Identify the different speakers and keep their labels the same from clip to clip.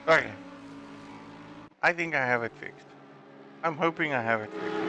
Speaker 1: Okay. I think I have it fixed. I'm hoping I have it fixed.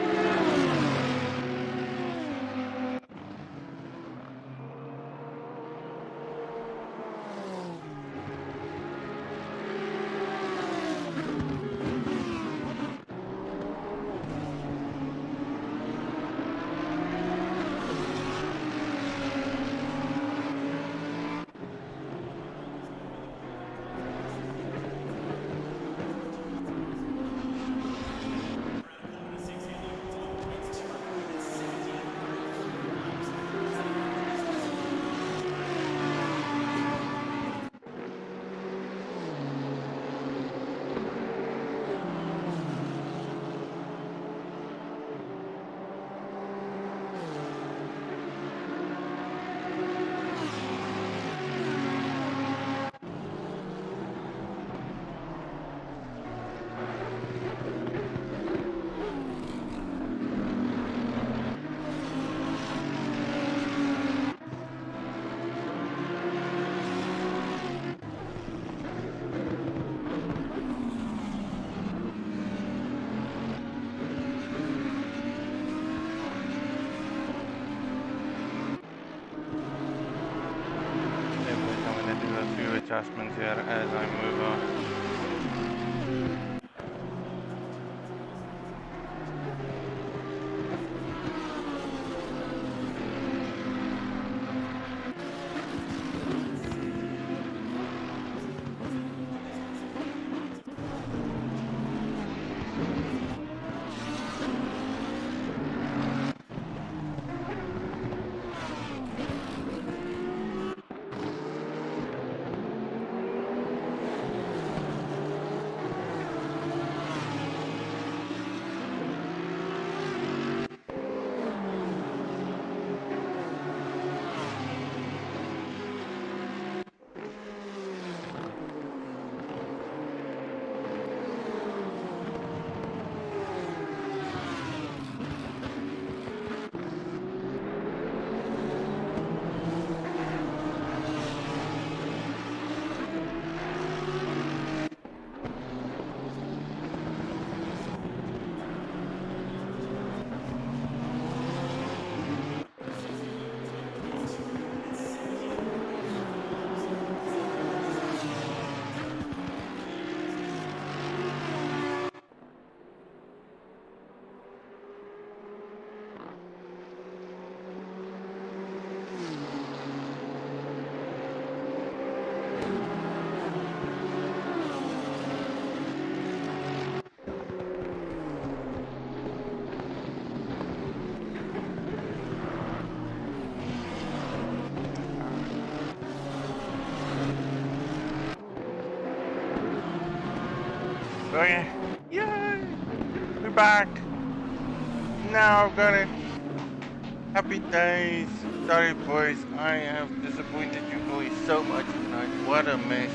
Speaker 1: Adjustments here as I move on. Okay. Yay! We're back. Now I've got it. Happy days. Sorry boys, I have disappointed you boys so much tonight. What a mess.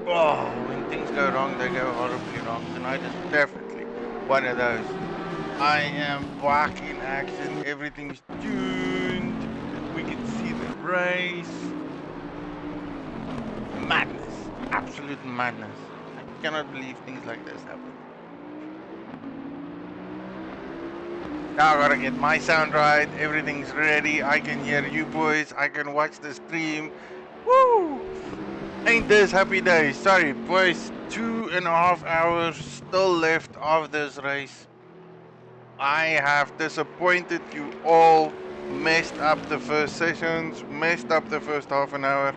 Speaker 1: Oh, when things go wrong, they go horribly wrong. Tonight is definitely one of those. I am back in action. Everything's tuned. We can see the race. Madness. Absolute madness. I cannot believe things like this happen. Now I gotta get my sound right. Everything's ready. I can hear you boys. I can watch the stream. Woo! Ain't this happy days? Sorry boys, 2.5 hours still left of this race. I have disappointed you all, messed up the first sessions, messed up the first half an hour.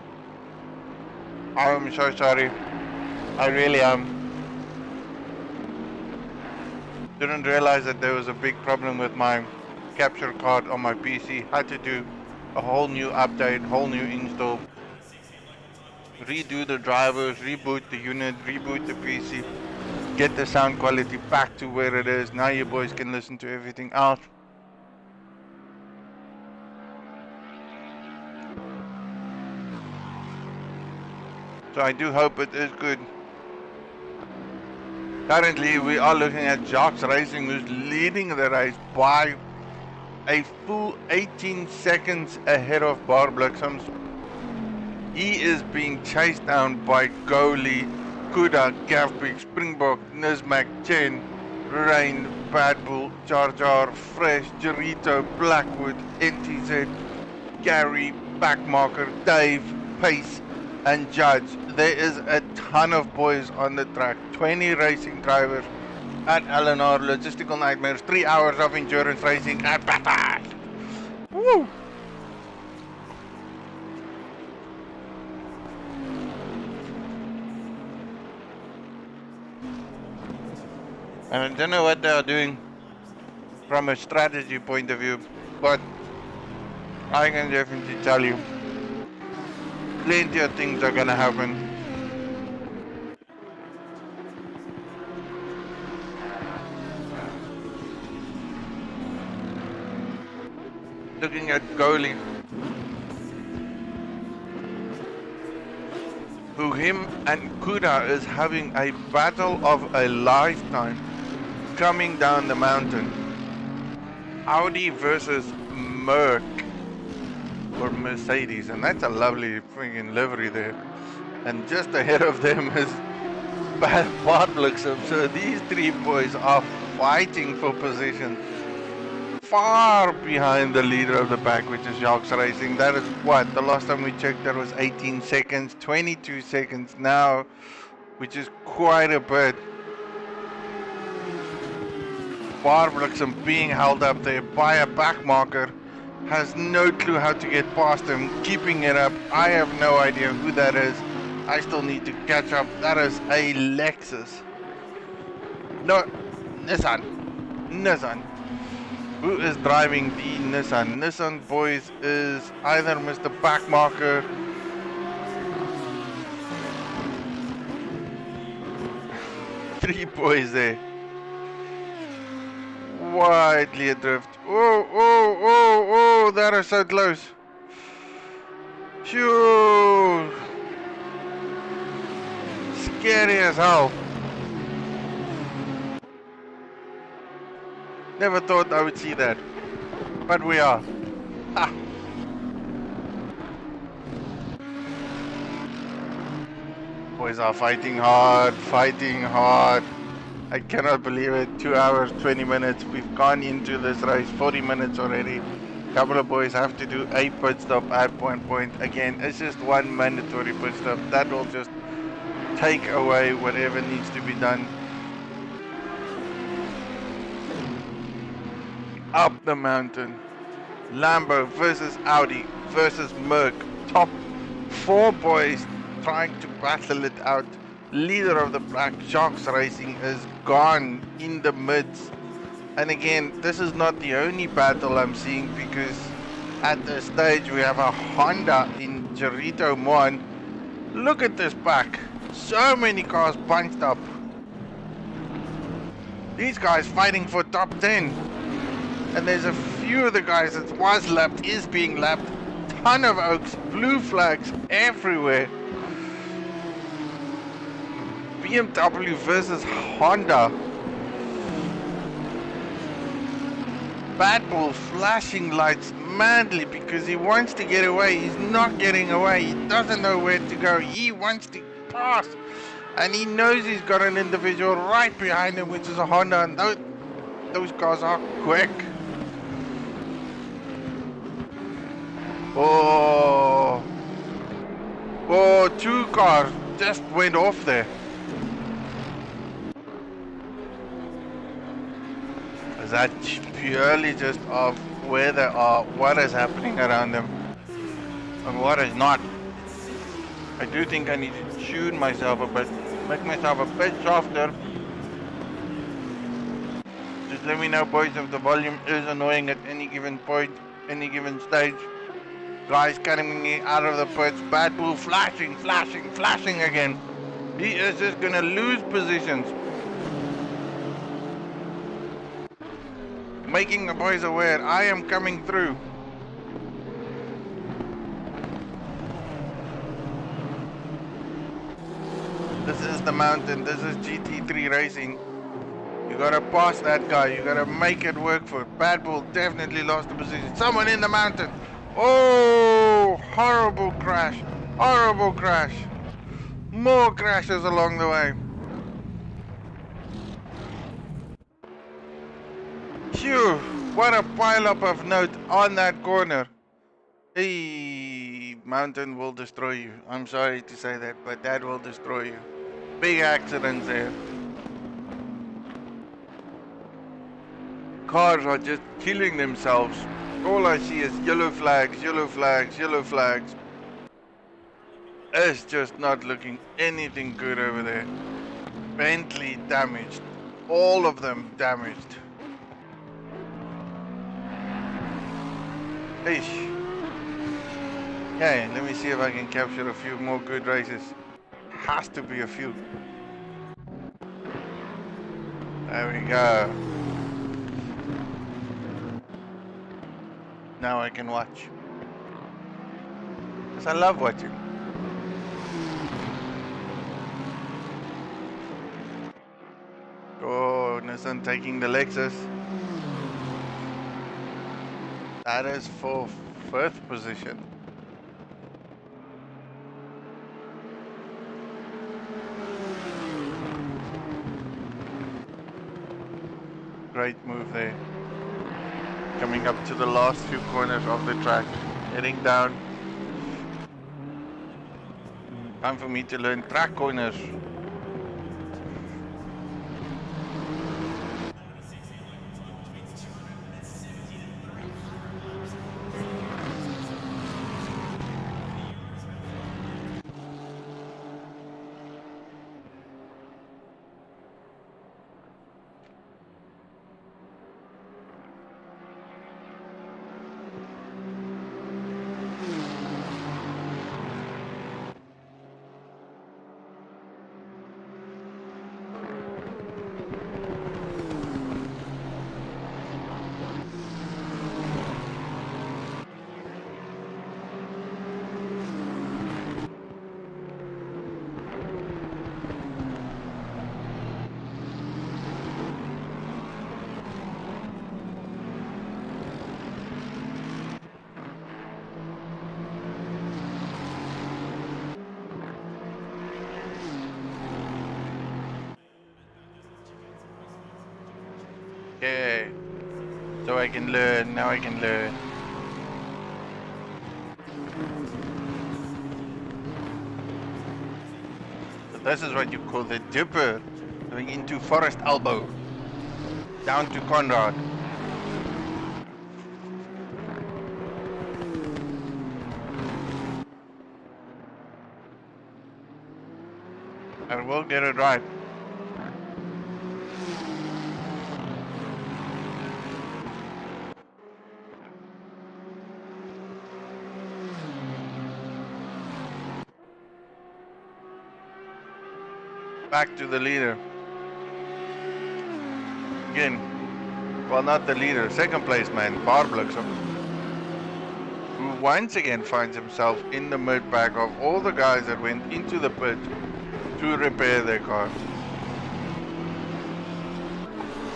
Speaker 1: I'm so sorry. I really am. Didn't realize that there was a big problem with my capture card on my PC. Had to do a whole new update, whole new install. Redo the drivers, reboot the unit, reboot the PC. Get the sound quality back to where it is. Now you boys can listen to everything out. So I do hope it is good. Currently we are looking at Jacques Racing, who's leading the race by a full 18 seconds ahead of Bar Bliksums. He is being chased down by Goalie Kuda, Gavbig, Springbok, Nismac, Chen, Rain, Bad Bull, Jar Jar, Fresh, Jarito, Blackwood, NTZ, Gary, Backmarker, Dave, Pace, and Judge. There is a ton of boys on the track. 20 racing drivers at LNR Logistical Nightmares. 3 hours of endurance racing at Bathurst. Woo! And I don't know what they are doing from a strategy point of view, but I can definitely tell you, plenty of things are gonna happen. Looking at goalie, who him and Kuda is having a battle of a lifetime coming down the mountain. Audi versus Merc or Mercedes, and that's a lovely freaking livery there. And just ahead of them is Bart Bliksem. So these three boys are fighting for position far behind the leader of the pack, which is Jacques Racing. That is what, the last time we checked that was 18 seconds, 22 seconds now, which is quite a bit. Bart Bliksem being held up there by a back marker, has no clue how to get past him, keeping it up. I have no idea who that is. I still need to catch up. That is a Lexus. No, Nissan. Who is driving the Nissan? Nissan, boys, is either Mr. Backmarker, three boys there, widely adrift. Oh, that is so close. Phew. Scary as hell. Never thought I would see that, but we are. Ha. Boys are fighting hard. I cannot believe it. 2 hours, 20 minutes. We've gone into this race 40 minutes already. A couple of boys have to do a pit stop at one point. Again, it's just one mandatory pit stop. That will just take away whatever needs to be done. Up the mountain. Lambo versus Audi versus Merc. Top four boys trying to battle it out. Leader of the pack, Sharks Racing, is gone in the midst. And again, this is not the only battle I'm seeing, because at this stage we have a Honda in Jarito Mon. Look at this pack. So many cars bunched up. These guys fighting for top 10. And there's a few of the guys that was lapped, is being lapped. Ton of oaks, blue flags everywhere. BMW versus Honda. Bad Bull flashing lights madly because he wants to get away. He's not getting away. He doesn't know where to go. He wants to pass. And he knows he's got an individual right behind him, which is a Honda. And those cars are quick. Oh, two cars just went off there. Is that purely just of where they are, what is happening around them, and what is not? I do think I need to tune myself a bit, make myself a bit softer. Just let me know, boys, if the volume is annoying at any given point, any given stage. Guys coming out of the pits. Bad Bull flashing again. He is just gonna lose positions. Making the boys aware, I am coming through. This is the mountain, this is GT3 racing. You gotta pass that guy, you gotta make it work for it. Bad Bull definitely lost the position. Someone in the mountain. Oh, horrible crash. More crashes along the way. Phew, what a pileup of note on that corner. Hey, mountain will destroy you. I'm sorry to say that, but that will destroy you. Big accidents there. Cars are just killing themselves. All I see is yellow flags, yellow flags, yellow flags. It's just not looking anything good over there. Bentley damaged. All of them damaged. Ish. Okay, let me see if I can capture a few more good races. Has to be a few. There we go. Now I can watch. Because I love watching. Oh, Nissan taking the Lexus. That is for 5th position. Great move there. Coming up to the last few corners of the track. Heading down. Time for me to learn track corners. Okay. So I can learn, now I can learn. So this is what you call the dipper. Going into Forest Elbow. Down to Conrad. I will get it right. Back to the leader. Again. Well, not the leader. Second place man, Barbliksem. Who once again finds himself in the mid pack of all the guys that went into the pit to repair their car.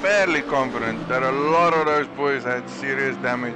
Speaker 1: Fairly confident that a lot of those boys had serious damage.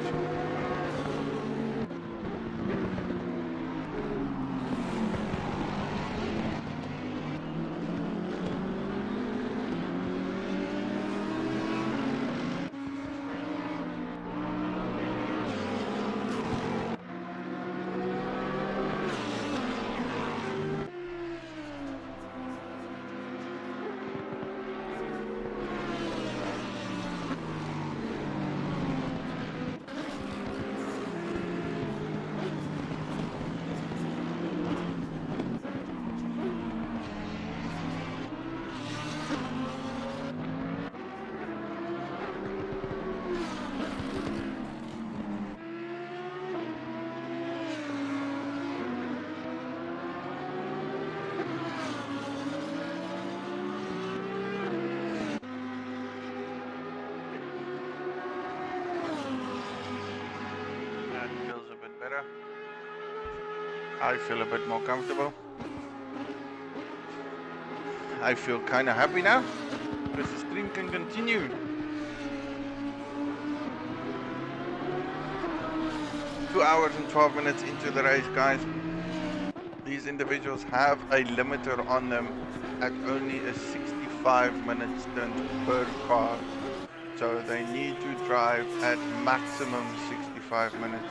Speaker 1: I feel a bit more comfortable. I feel kind of happy now because the stream can continue. Two hours and 12 minutes into the race, guys. these individuals have a limiter on them at only a 65-minute stint per car. So they need to drive at maximum 65 minutes,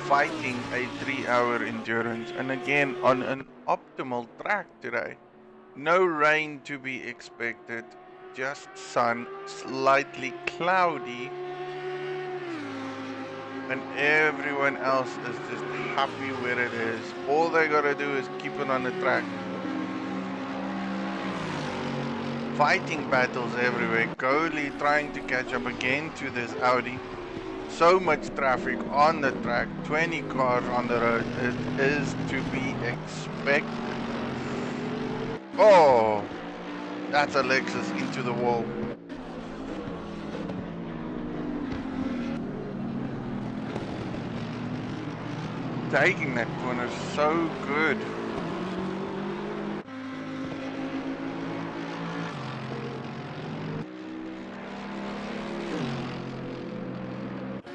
Speaker 1: fighting a 3-hour endurance, and again on an optimal track today. No rain to be expected, just sun, slightly cloudy, and everyone else is just happy where it is. All they gotta do is keep it on the track. Fighting battles everywhere, Goalie trying to catch up again to this Audi. So much traffic on the track, 20 cars on the road, it is to be expected. Oh, that's a Lexus into the wall. Taking that corner so good.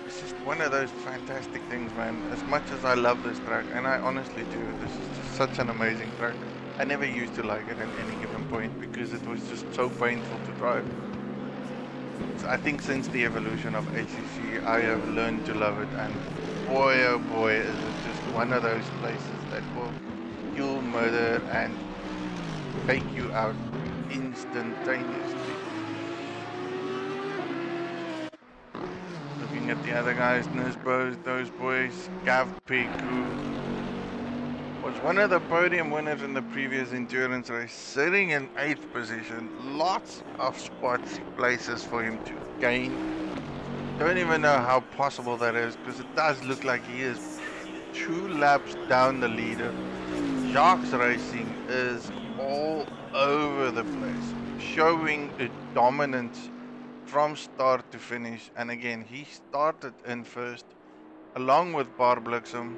Speaker 1: It's just one of those fantastic things, man. As much as I love this track, and I honestly do, this is just such an amazing track. I never used to like it at any given point because it was just so painful to drive. So I think since the evolution of ACC, I have learned to love it, and boy oh boy is it just one of those places that will kill, murder, and take you out instantaneously. Looking at the other guys, Nisbos, those boys, Gav Pig, who was one of the podium winners in the previous endurance race, sitting in 8th position. Lots of spots, places for him to gain. Don't even know how possible that is, because it does look like he is 2 laps down the leader. Jacques Racing is all over the place, showing a dominance from start to finish. And again, he started in first along with Bar Bliksem.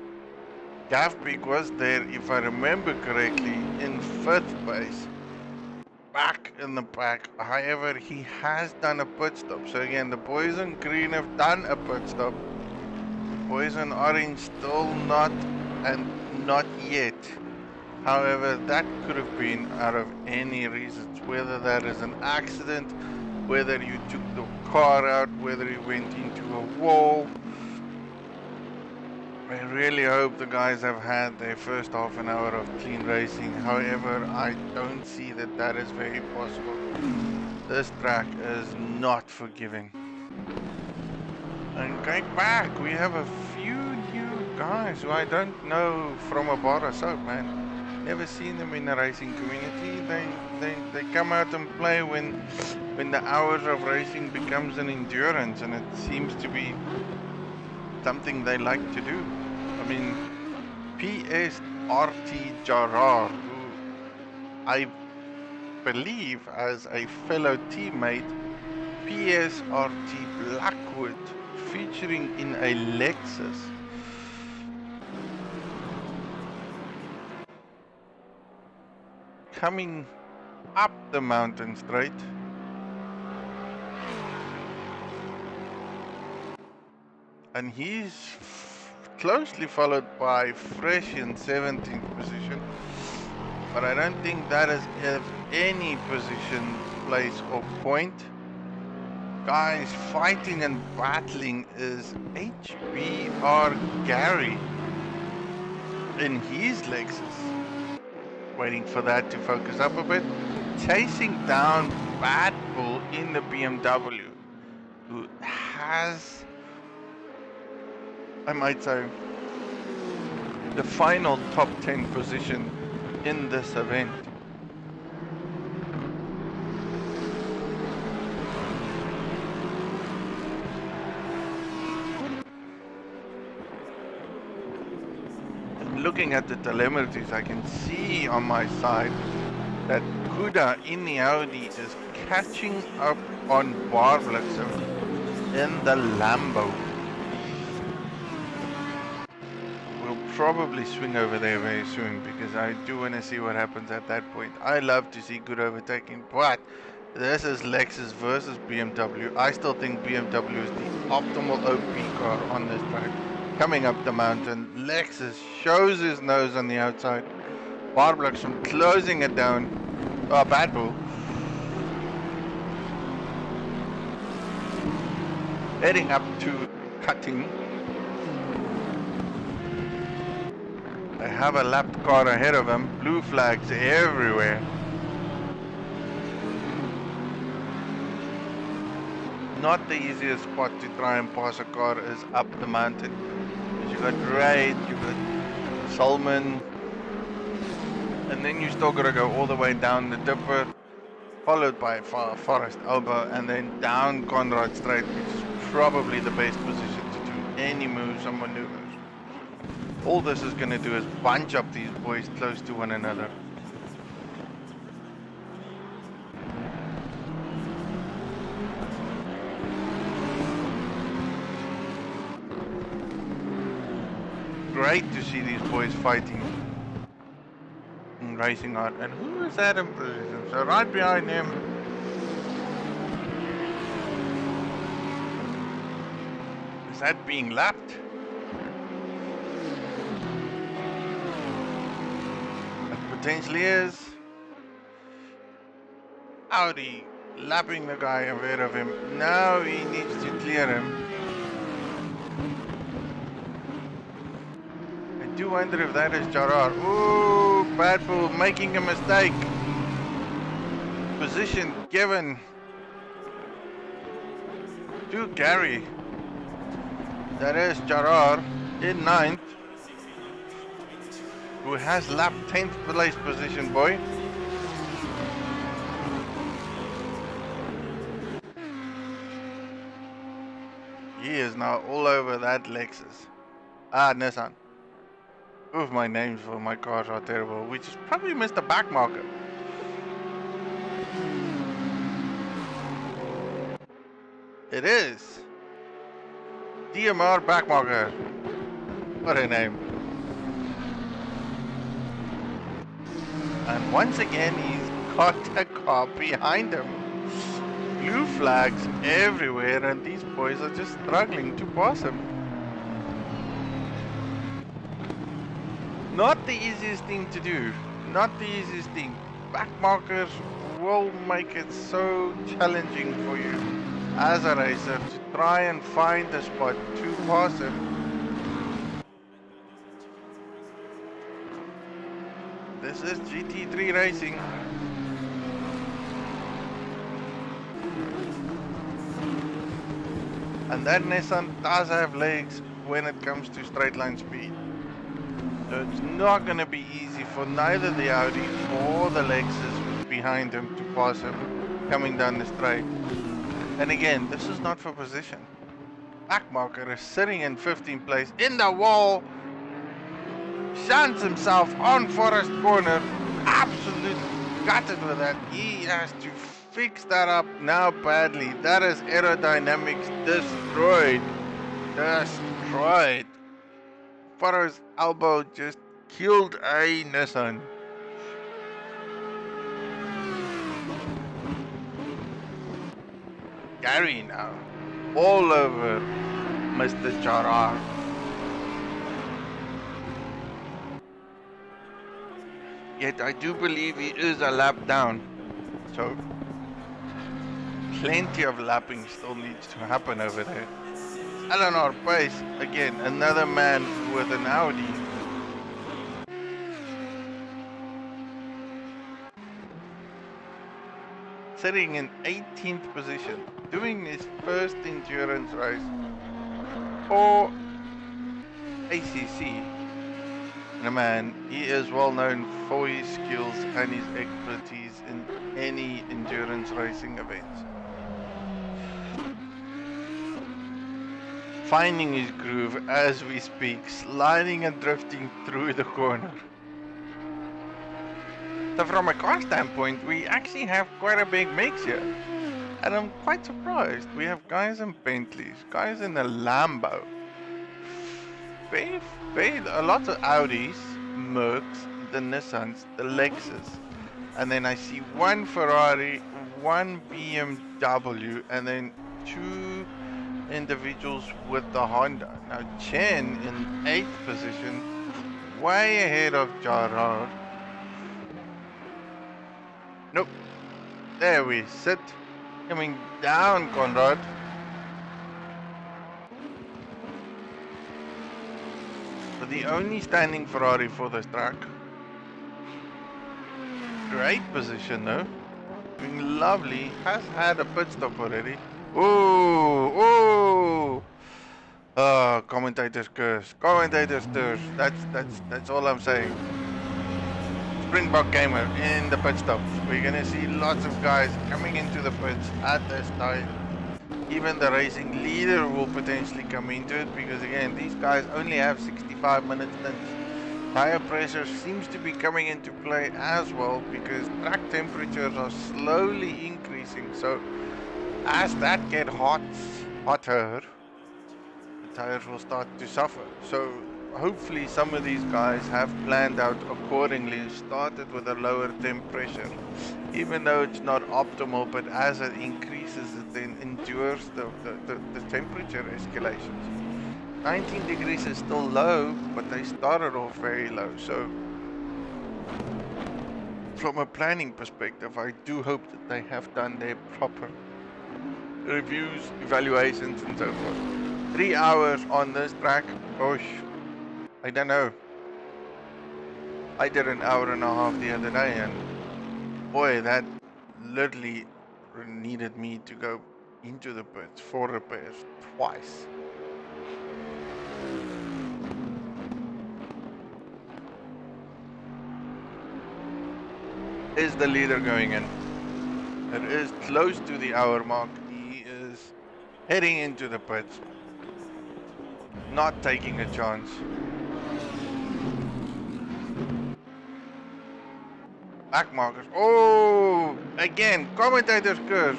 Speaker 1: Gavpik was there, if I remember correctly, in 5th place, back in the pack. However, he has done a pit stop. So again, the boys in green have done a pit stop. Boys in orange still not, and not yet. However, that could have been out of any reasons, whether that is an accident, whether you took the car out, whether you went into a wall. I really hope the guys have had their first half an hour of clean racing. However, I don't see that that is very possible. This track is not forgiving. And going back, we have a few new guys who I don't know from a bar or soap, man. Never seen them in the racing community. They come out and play when the hours of racing becomes an endurance, and it seems to be something they like to do. I mean, PS RT Gerard, who I believe as a fellow teammate, PS RT Blackwood, featuring in a Lexus. Coming up the mountain straight. And he's closely followed by Fresh in 17th position, but I don't think that is any position, place or point. Guys, fighting and battling is HBR Gary in his Lexus. Waiting for that to focus up a bit. Chasing down Bad Bull in the BMW, who has, I might say, the final top 10 position in this event. And looking at the telemetries, I can see on my side that Kuda in the Audi is catching up on Bar Bliksem in the Lambo. Probably swing over there very soon, because I do want to see what happens at that point. I love to see good overtaking, but this is Lexus versus BMW. I still think BMW is the optimal OP car on this track. coming up the mountain. Lexus shows his nose on the outside. Bar blocks from closing it down. Oh, bad bull. Heading up to cutting. They have a lapped car ahead of him. Blue flags everywhere. Not the easiest spot to try and pass a car is up the mountain. You got Raid, you got Solomon, and then you still gotta go all the way down the Dipper, followed by Forest Elbow, and then down Conrad Straight, which is probably the best position to do any moves or maneuvers. All this is gonna do is bunch up these boys close to one another. Great to see these boys fighting and racing hard. And who is that in position? So right behind him, is that being lapped? It potentially is. Audi lapping the guy ahead of him. Now he needs to clear him. I do wonder if that is Gerard. Ooh, bad bull making a mistake. Position given to Gary. That is Gerard in 9th, who has lapped 10th place position, boy. He is now all over that Lexus. Ah, Nissan. Oof, my names for my cars are terrible, which is probably Mr. Backmarker. It is. DMR Backmarker. What a name. And once again, he's got a car behind him. Blue flags everywhere, and these boys are just struggling to pass him. Not the easiest thing to do. Not the easiest thing. Back markers will make it so challenging for you as a racer to try and find a spot to pass him. This is GT3 racing. And that Nissan does have legs when it comes to straight line speed. So it's not going to be easy for neither the Audi or the Lexus behind him to pass him coming down the straight. And again, this is not for position. Backmarker is sitting in 15th place in the wall. Shunts himself on Forest Corner. Absolutely gutted with that. He has to fix that up now badly. That is aerodynamics destroyed. Destroyed. Forest Elbow just killed a Nissan. Gary now, all over Mr. Gerard. Yet I do believe he is a lap down. So plenty of lapping still needs to happen over there. Eleanor Pace, again, another man with an Audi. Sitting in 18th position, doing his first endurance race for ACC. And man, he is well known for his skills and his expertise in any endurance racing events. Finding his groove as we speak, sliding and drifting through the corner. So from a car standpoint, we actually have quite a big mix here. And I'm quite surprised. We have guys in Bentleys, guys in the Lambo, a lot of Audis, Mercs, the Nissans, the Lexus. And then I see one Ferrari, one BMW, and then two individuals with the Honda. Now Chen in 8th position, way ahead of Gerard. Nope, there we sit. Coming down, Conrad. But the only standing Ferrari for this track. Great position though. Doing lovely. Has had a pit stop already. Ooh, ooh. Commentators curse. Commentators curse. That's all I'm saying. Springbok Gamer in the pit stops. We're gonna see lots of guys coming into the pits at this time. Even the racing leader will potentially come into it because again, these guys only have 65 minutes stints. Tire pressure seems to be coming into play as well because track temperatures are slowly increasing. So as that gets hotter, the tires will start to suffer. So hopefully some of these guys have planned out accordingly, started with a lower temp pressure, even though it's not optimal, but as it increases it then endures the temperature escalations. 19 degrees is still low, but they started off very low. So from a planning perspective, I do hope that they have done their proper reviews, evaluations and so forth. 3 hours on this track, gosh, I don't know. I did an hour and a half the other day and boy, that literally needed me to go into the pits for repairs twice. Is the leader going in? It is close to the hour mark. He is heading into the pits, not taking a chance. Back markers. Oh, again, commentator's curse.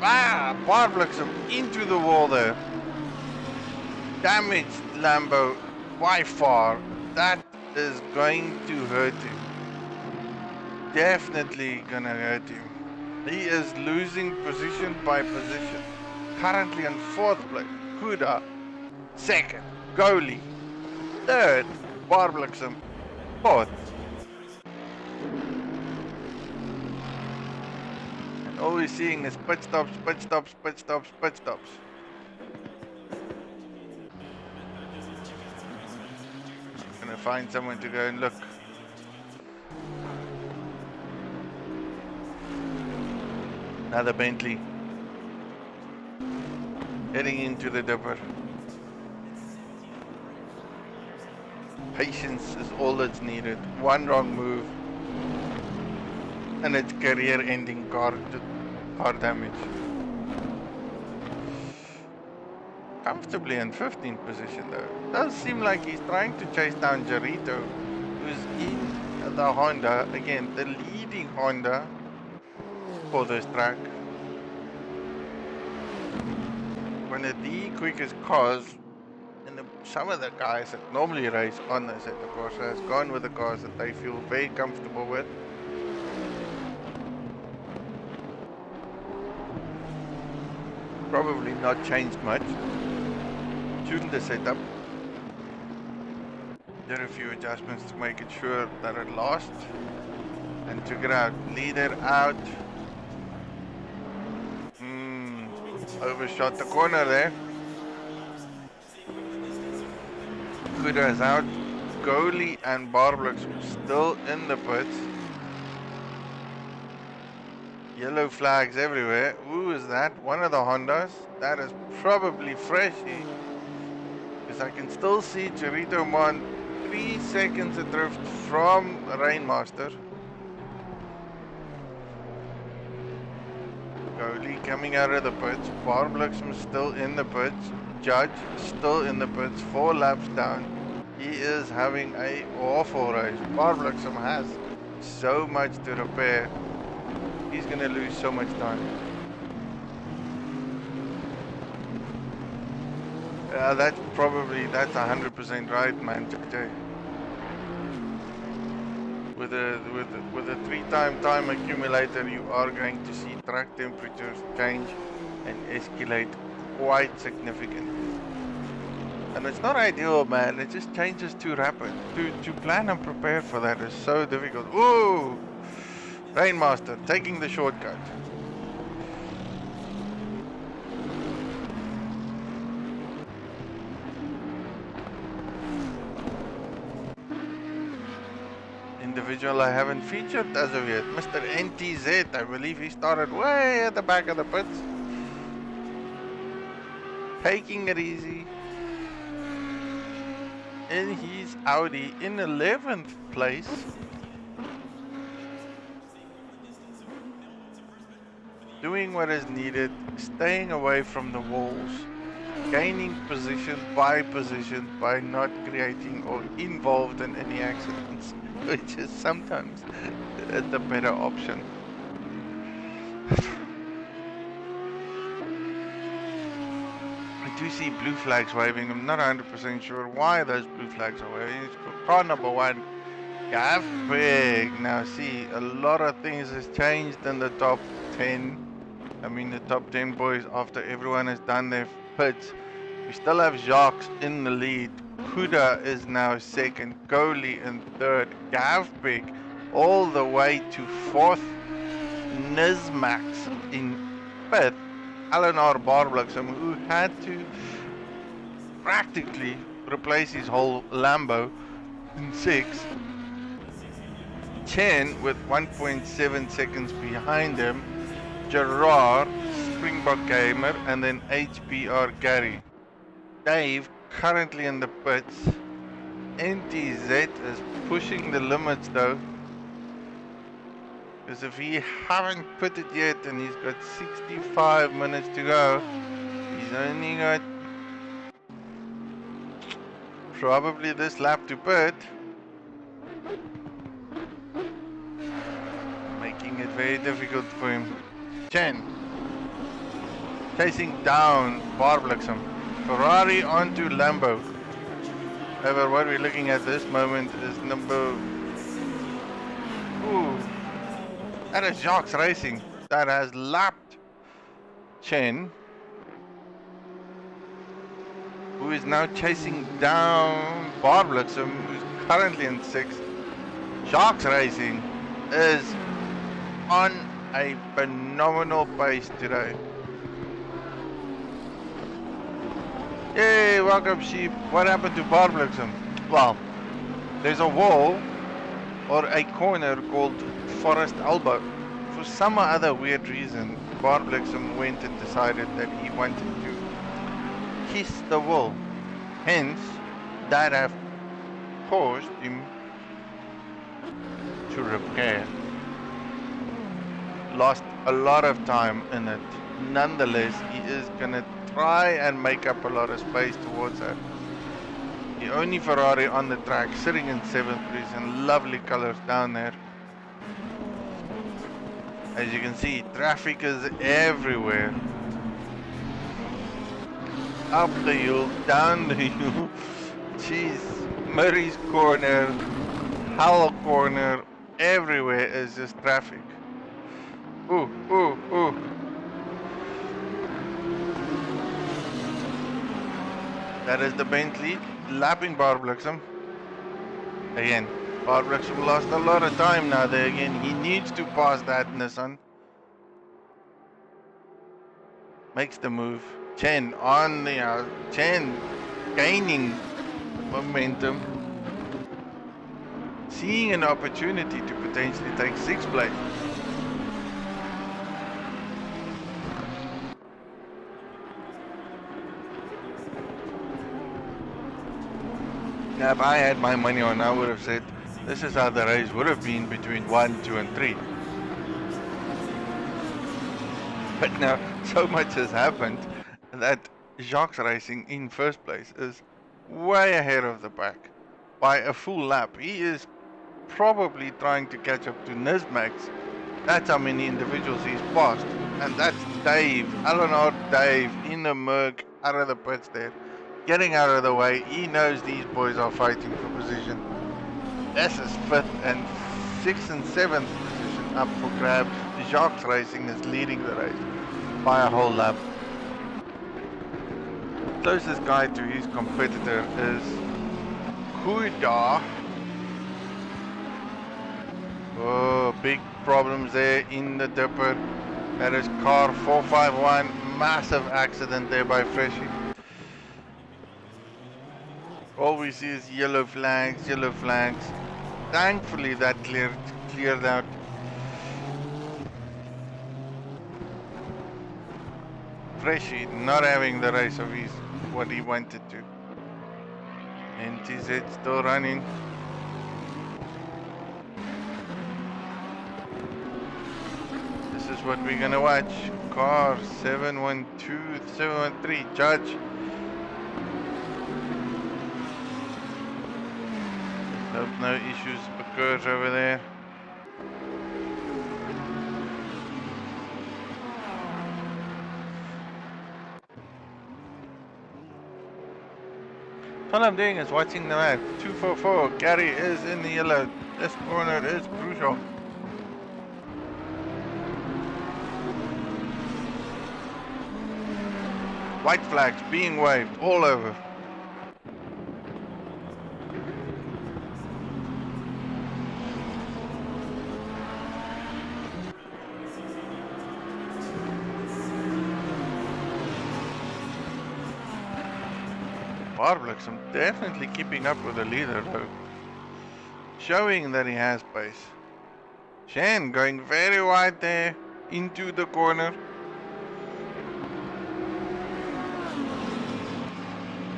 Speaker 1: Bar flicks him into the wall there. Damaged Lambo by far. That is going to hurt him. Definitely gonna hurt him. He is losing position by position. Currently in 4th place, Kuda. 2nd, Goalie. 3rd, Barblixum. 4th. And all we're seeing is pit stops, pit stops, pit stops, pit stops. Gonna find someone to go and look. Another Bentley. Heading into the dipper. Patience is all that's needed. One wrong move and it's career-ending car damage. Comfortably in 15th position though. Does seem like he's trying to chase down Jarito, who's in the Honda. Again, the leading Honda for this track. One of the quickest cars, and some of the guys that normally race on the Assetto Corsa has gone with the cars that they feel very comfortable with. Probably not changed much. Tuned the setup. Did a few adjustments to make it sure that it lasts. And took it out. Leader out. Overshot the corner there. Kuda's out. Goalie and Barblux still in the pits. Yellow flags everywhere. Who is that? One of the Hondas. That is probably Freshy. Because I can still see Charito Mon 3 seconds adrift from Rainmaster. Goalie coming out of the pits. Barbluxum still in the pits. Judge still in the pits. 4 laps down. He is having an awful race. Barbluxum has so much to repair. He's gonna lose so much time. That's 100% right, man. JJ. With a 3-time time accumulator, you are going to see track temperatures change and escalate quite significant. And it's not ideal, man. It just changes too rapid. To plan and prepare for that is so difficult. Ooh! Rainmaster taking the shortcut. Individual I haven't featured as of yet. Mr. NTZ, I believe he started way at the back of the pits. Taking it easy. In his Audi in 11th place. Doing what is needed, staying away from the walls, gaining position by not creating or involved in any accidents, which is sometimes the better option. I do see blue flags waving. I'm not 100% sure why those blue flags are waving. It's for car number 1. Gav big. Now see, a lot of things has changed in the top 10. I mean the top 10 boys after everyone has done their pits. We still have Jacques in the lead. Kuda is now second. Goalie in third. Gavbig all the way to fourth. Nizmax in fifth. Eleanor Barbluxem, who had to practically replace his whole Lambo, in sixth. Chen with 1.7 seconds behind him. Gerard, Springbok Gamer, and then HBR Gary. Dave currently in the pits. NTZ is pushing the limits though. Because if he haven't put it yet and he's got 65 minutes to go, he's only got probably this lap to put. Making it very difficult for him. Chen chasing down Barbluxem. Ferrari onto Lambo. However, what we're looking at this moment is number... Ooh. That is Jacques Racing. That has lapped Chen. Who is now chasing down Barbluxem, who's currently in 6th. Jacques Racing is on a phenomenal pace today. Yay, welcome sheep. What happened to Barbluxem? Well, there's a wall or a corner called Forest Elbow. For some other weird reason, Barbluxem went and decided that he wanted to kiss the wall. Hence, that have caused him to repair. Lost a lot of time in it. Nonetheless, he is gonna try and make up a lot of space towards that. The only Ferrari on the track, sitting in 7th place, and lovely colors down there. As you can see, traffic is everywhere. Up the hill, down the hill. Jeez, Murray's corner, Hull corner, everywhere is just traffic. Ooh, ooh, ooh. That is the Bentley lapping Barbluxem. Again, Barbluxem lost a lot of time now there again. He needs to pass that Nissan. Makes the move. Chen on the Chen gaining momentum. Seeing an opportunity to potentially take 6th place. Now, if I had my money on, I would have said, this is how the race would have been between 1, 2, and 3. But now, so much has happened that Jacques Racing in first place is way ahead of the pack by a full lap. He is probably trying to catch up to Nismax. That's how many individuals he's passed. And that's Dave, Eleanor Dave, in the Merc, out of the pits there. Getting out of the way, he knows these boys are fighting for position. This is 5th and 6th and 7th position up for grabs. Jacques Racing is leading the race by a whole lap. Closest guy to his competitor is Huda. Oh, big problems there in the dipper. That is car 451. Massive accident there by Freshie. All we see is yellow flags, yellow flags. Thankfully that cleared out. Freshie not having the race of his what he wanted to. NTZ still running. This is what we're gonna watch. Car 712, 713, Judge. Hope no issues occurs over there. All I'm doing is watching the map. 244, Gary is in the yellow. This corner is crucial. White flags being waved all over. I'm definitely keeping up with the leader though. Showing that he has pace. Shan going very wide there into the corner.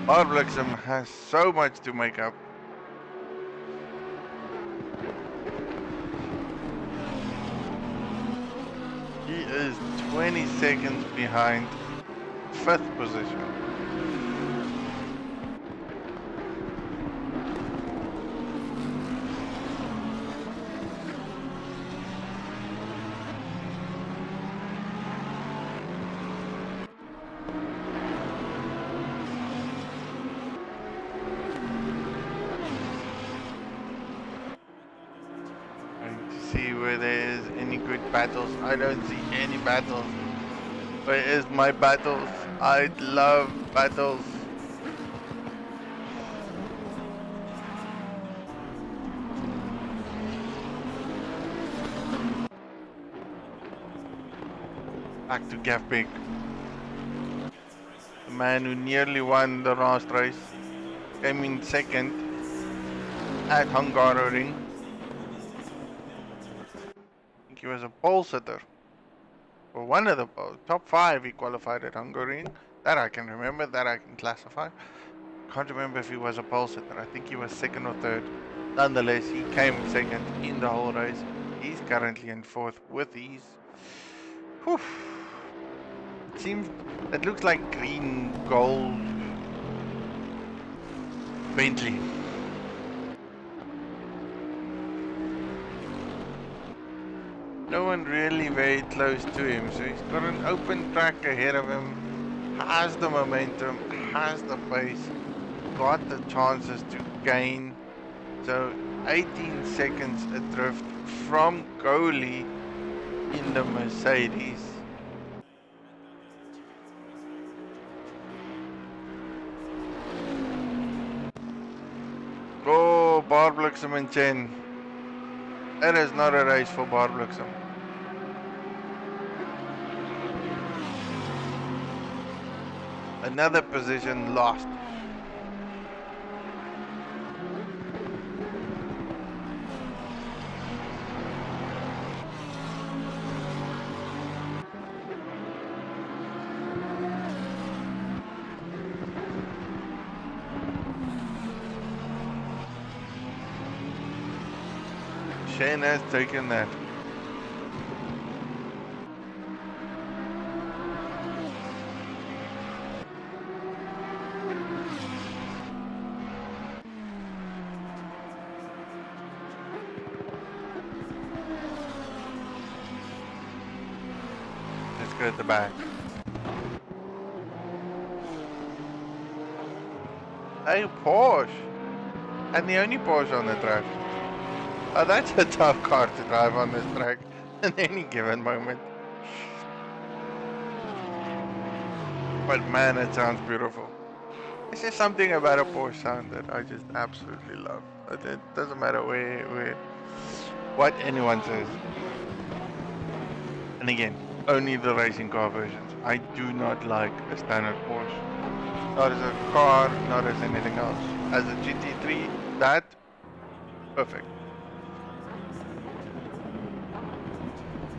Speaker 1: Barblexum has so much to make up. He is 20 seconds behind 5th position. See where there is any good battles. I don't see any battles. Where is my battles? I love battles. Back to Gavbig. The man who nearly won the last race. Came in second at Hungaroring. He was a pole sitter for one of the top 5 he qualified at Hungary. That I can remember, that I can classify. Can't remember if he was a pole sitter. I think he was 2nd or 3rd. Nonetheless, he came 2nd in the whole race. He's currently in 4th with ease. Whew. It seems, it looks like green, gold, Bentley. No one really very close to him, so he's got an open track ahead of him, has the momentum, has the pace, got the chances to gain. So 18 seconds adrift from goalie in the Mercedes. Oh, Barblexum and Chen. That is not a race for Barblexum. Another position lost. Shane has taken that. Let's go at the back. Hey, Porsche! And the only Porsche on the track. Oh, that's a tough car to drive on this track at any given moment. But man, it sounds beautiful. It's just something about a Porsche sound that I just absolutely love. It doesn't matter what anyone says. And again, only the racing car versions. I do not like a standard Porsche. Not as a car, not as anything else. As a GT3, that perfect.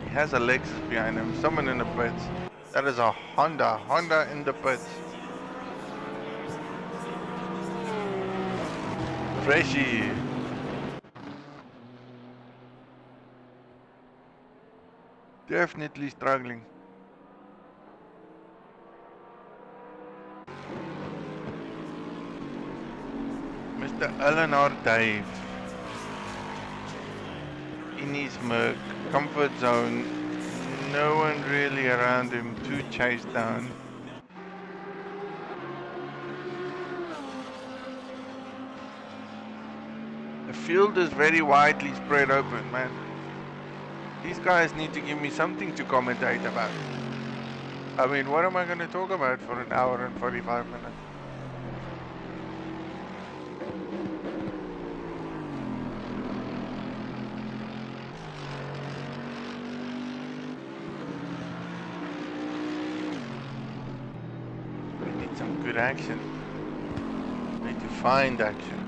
Speaker 1: He has a Lexus behind him, someone in the pits. That is a Honda in the pits. Freshy. Definitely struggling. Mr. Eleanor Dave. In his Merc, comfort zone. No one really around him to chase down. The field is very widely spread open, man. These guys need to give me something to commentate about. I mean, what am I going to talk about for an hour and 45 minutes? We need some good action. We need to find action.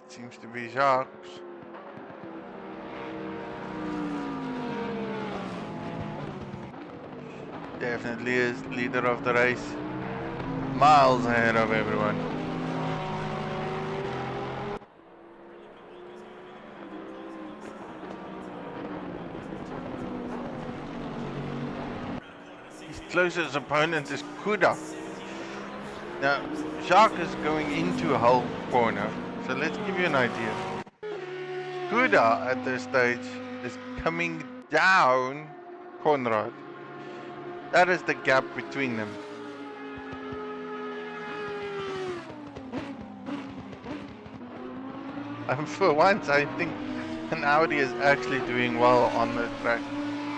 Speaker 1: Seems to be Jacques. Definitely is leader of the race. Miles ahead of everyone. His closest opponent is Kuda. Now, Jacques is going into Hull corner. So let's give you an idea. Kuda at this stage is coming down Conrad. That is the gap between them. And for once, I think an Audi is actually doing well on the track.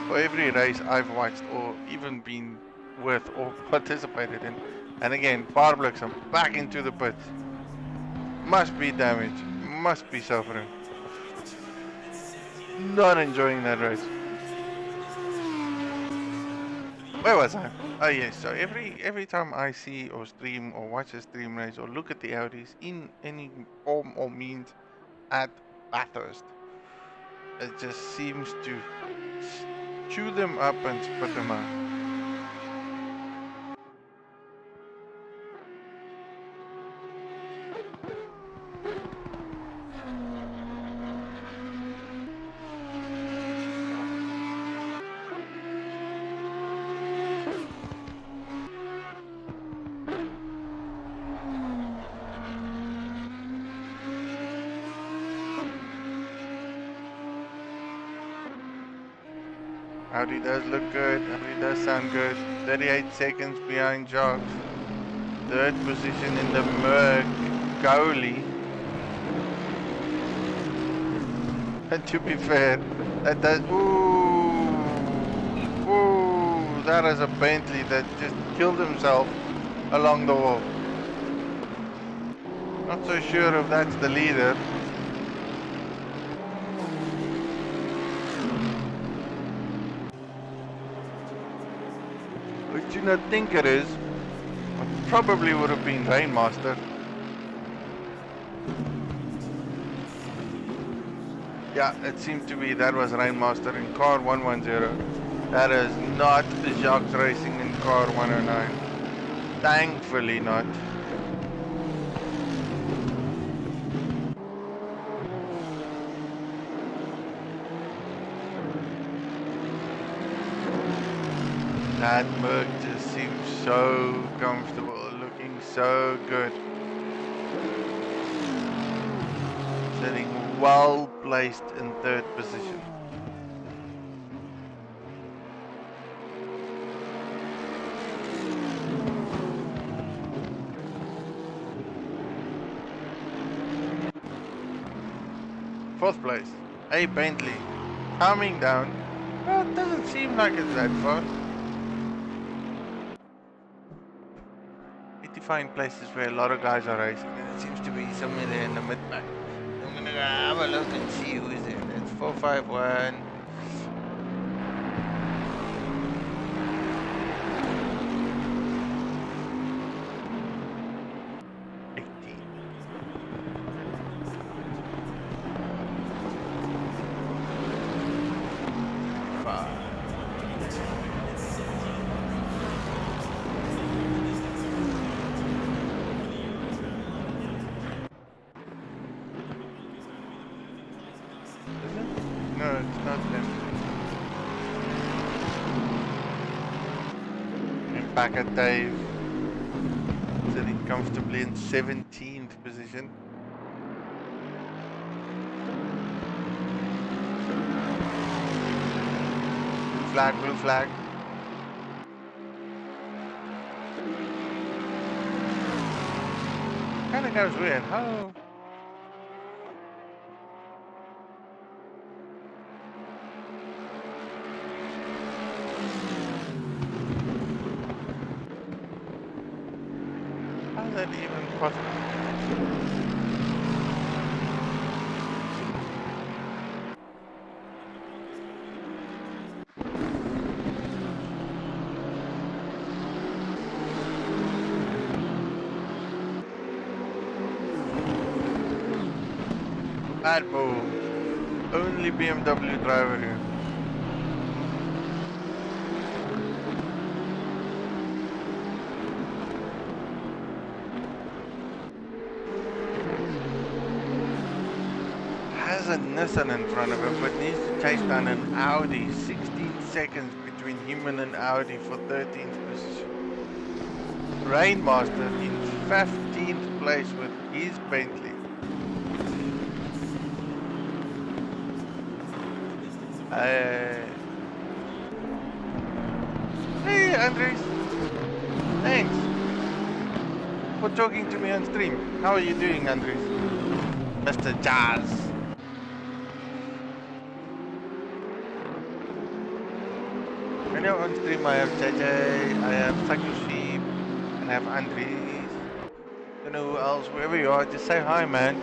Speaker 1: For every race I've watched or even been with or participated in. And again, Parblixen back into the pits. Must be damaged, must be suffering. Not enjoying that race. Where was I? Oh yes, so every time I see or stream or watch a stream race or look at the Audis in any form or means at Bathurst, it just seems to chew them up and spit them out. Audi does look good, Audi does sound good. 38 seconds behind Jacques. Third position in the Merc goalie. And to be fair, that does, that is a Bentley that just killed himself along the wall. Not so sure if that's the leader. I do not think it is. It probably would have been Rainmaster. Yeah, it seemed to be that was Rainmaster in car 110. That is not Jacques Racing in car 109. Thankfully not. That Merc just seems so comfortable, looking so good. Sitting well placed in third position. Fourth place, a Bentley, coming down. Well, it doesn't seem like it's that far. We find places where a lot of guys are racing, and it seems to be somewhere there in the mid-pack. I'm gonna go have a look and see who is there. That's 451. 18. No, it's not them. And back at Dave, sitting comfortably in 17th position. Flag, blue flag. Kinda goes weird. How? How's that even possible? Bad bull. Only BMW driver here. Has a Nissan in front of him, but needs to chase down an Audi. 16 seconds between him and an Audi for 13th position. Rainmaster in 15th place with his Bentley. Hey Andres, thanks for talking to me on stream. How are you doing, Andres? Mr. Jazz. I know on stream I have JJ, I have Sakushi, and I have Andres. Don't know who else, wherever you are, just say hi, man.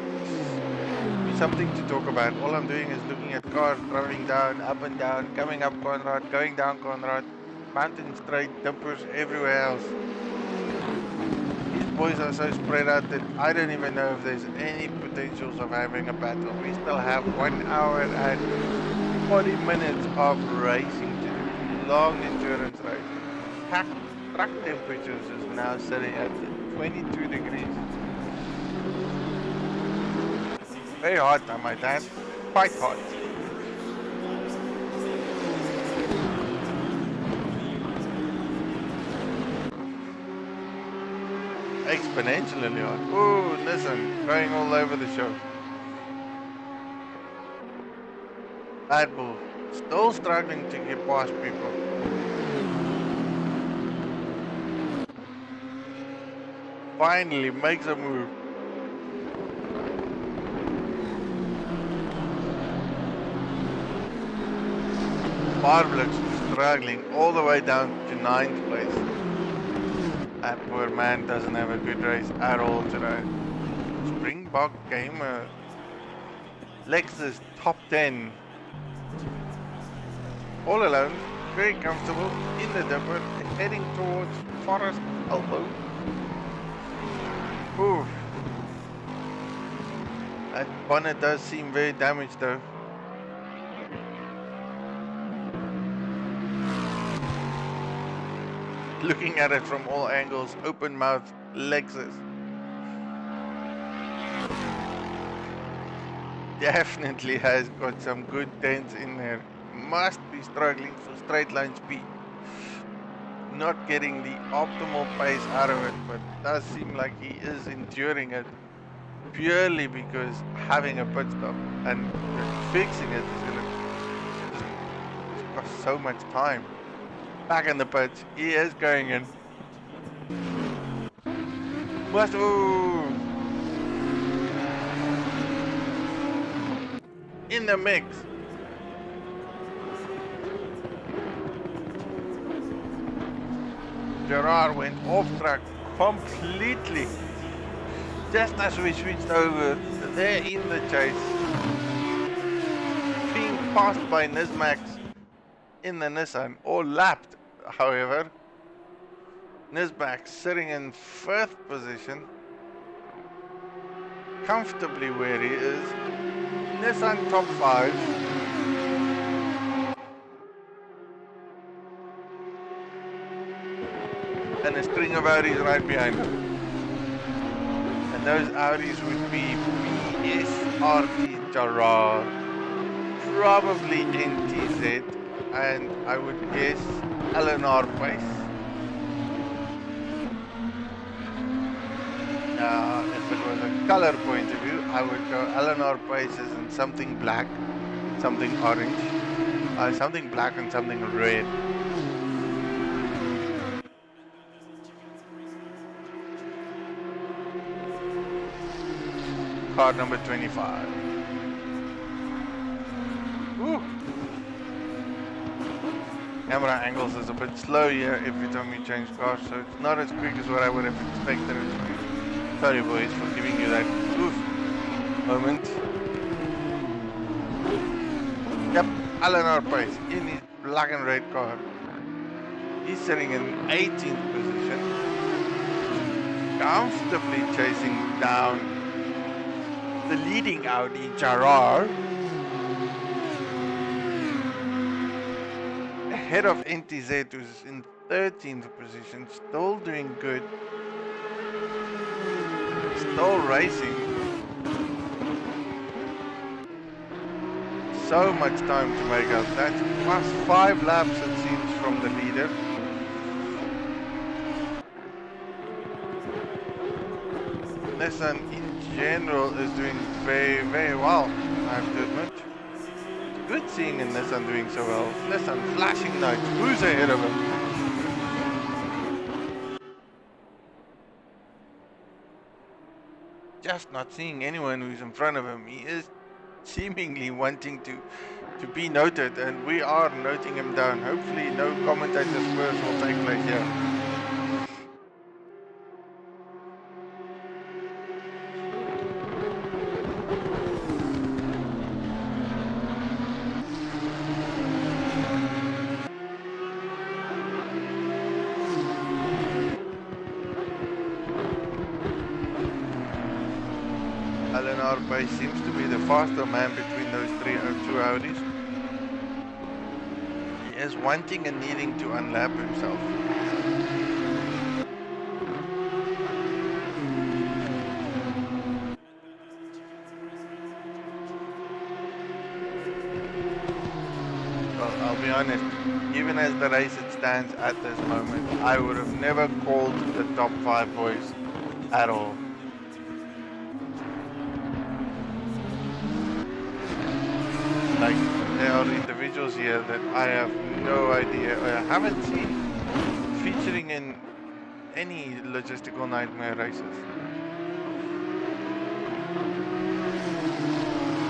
Speaker 1: Be something to talk about. All I'm doing is looking at cars driving down, up and down, coming up Conrad, going down Conrad, mountain straight, dumpers everywhere else. These boys are so spread out that I don't even know if there's any potentials of having a battle. We still have 1 hour and 40 minutes of racing to do. Long endurance racing. Track temperatures is now sitting at 22 degrees. Very hot, I might add. Quite hot. Exponentially hot. Ooh, listen, going all over the show. Bad Bull, still struggling to get past people. Finally makes a move. Marvelous struggling all the way down to 9th place. That poor man doesn't have a good race at all today. Springbok Gamer. Lexus top 10. All alone, very comfortable in the dipper, heading towards Forest Elbow. Oof. That bonnet does seem very damaged though. Looking at it from all angles, open mouth Lexus. Definitely has got some good dents in there. Must be struggling for straight line speed. not getting the optimal pace out of it, but it does seem like he is enduring it purely because having a pit stop and fixing it is going to cost so much time. Back in the pits, he is going in. Must in the mix. Gerard went off track completely. Just as we switched over, they're in the chase. Being passed by Nismax in the Nissan, or lapped, however. Nismax sitting in 5th position. Comfortably where he is. Nissan top 5. And a string of Audis right behind him. And those Audis would be BSRT Gerard, probably NTZ, and I would guess LNR Pace. If it was a color point of view, I would go LNR Paces and something black, something orange, something black and something red. Car number 25. Ooh. Camera angles is a bit slow here every time you change cars, so it's not as quick as what I would have expected it to be. Sorry boys for giving you that oof moment. Yep, Eleanor Pace in his black and red car. He's sitting in 18th position. Comfortably chasing down the leading Audi, Gerard. Ahead of NTZ, who's in 13th position, still doing good. Still racing. So much time to make up. That's plus 5 laps it seems from the leader. Nissan in general is doing very, very well, I have to admit. It's good seeing in Nissan doing so well. Nissan flashing lights. Who's ahead of him? Just not seeing anyone who's in front of him. He is seemingly wanting to be noted, and we are noting him down. Hopefully no commentator's words will take place here. Eleanor Pace seems to be the faster man between those two Audis. He is wanting and needing to unlap himself. Well, I'll be honest, even as the race it stands at this moment, I would have never called the top 5 boys at all. Like, there are individuals here that I have no idea, or I haven't seen featuring in any logistical nightmare races.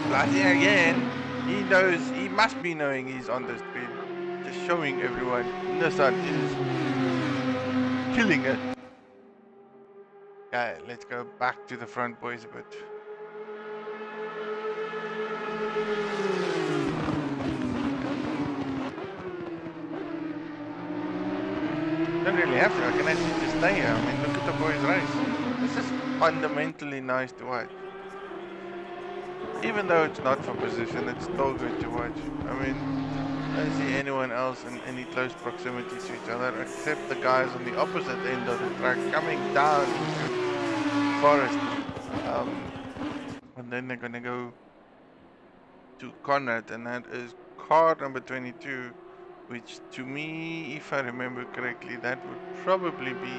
Speaker 1: Flashing again, he knows, he must be knowing he's on the screen. Just showing everyone, Nissan is killing it. Okay, let's go back to the front boys a bit. Don't really have to, I can actually just stay here. I mean, look at the boys race. This is fundamentally nice to watch. Even though it's not for position, it's still good to watch. I mean, I don't see anyone else in any close proximity to each other except the guys on the opposite end of the track coming down into Forest. And then they're gonna go to Conrad, and that is car number 22. which to me, if I remember correctly, that would probably be,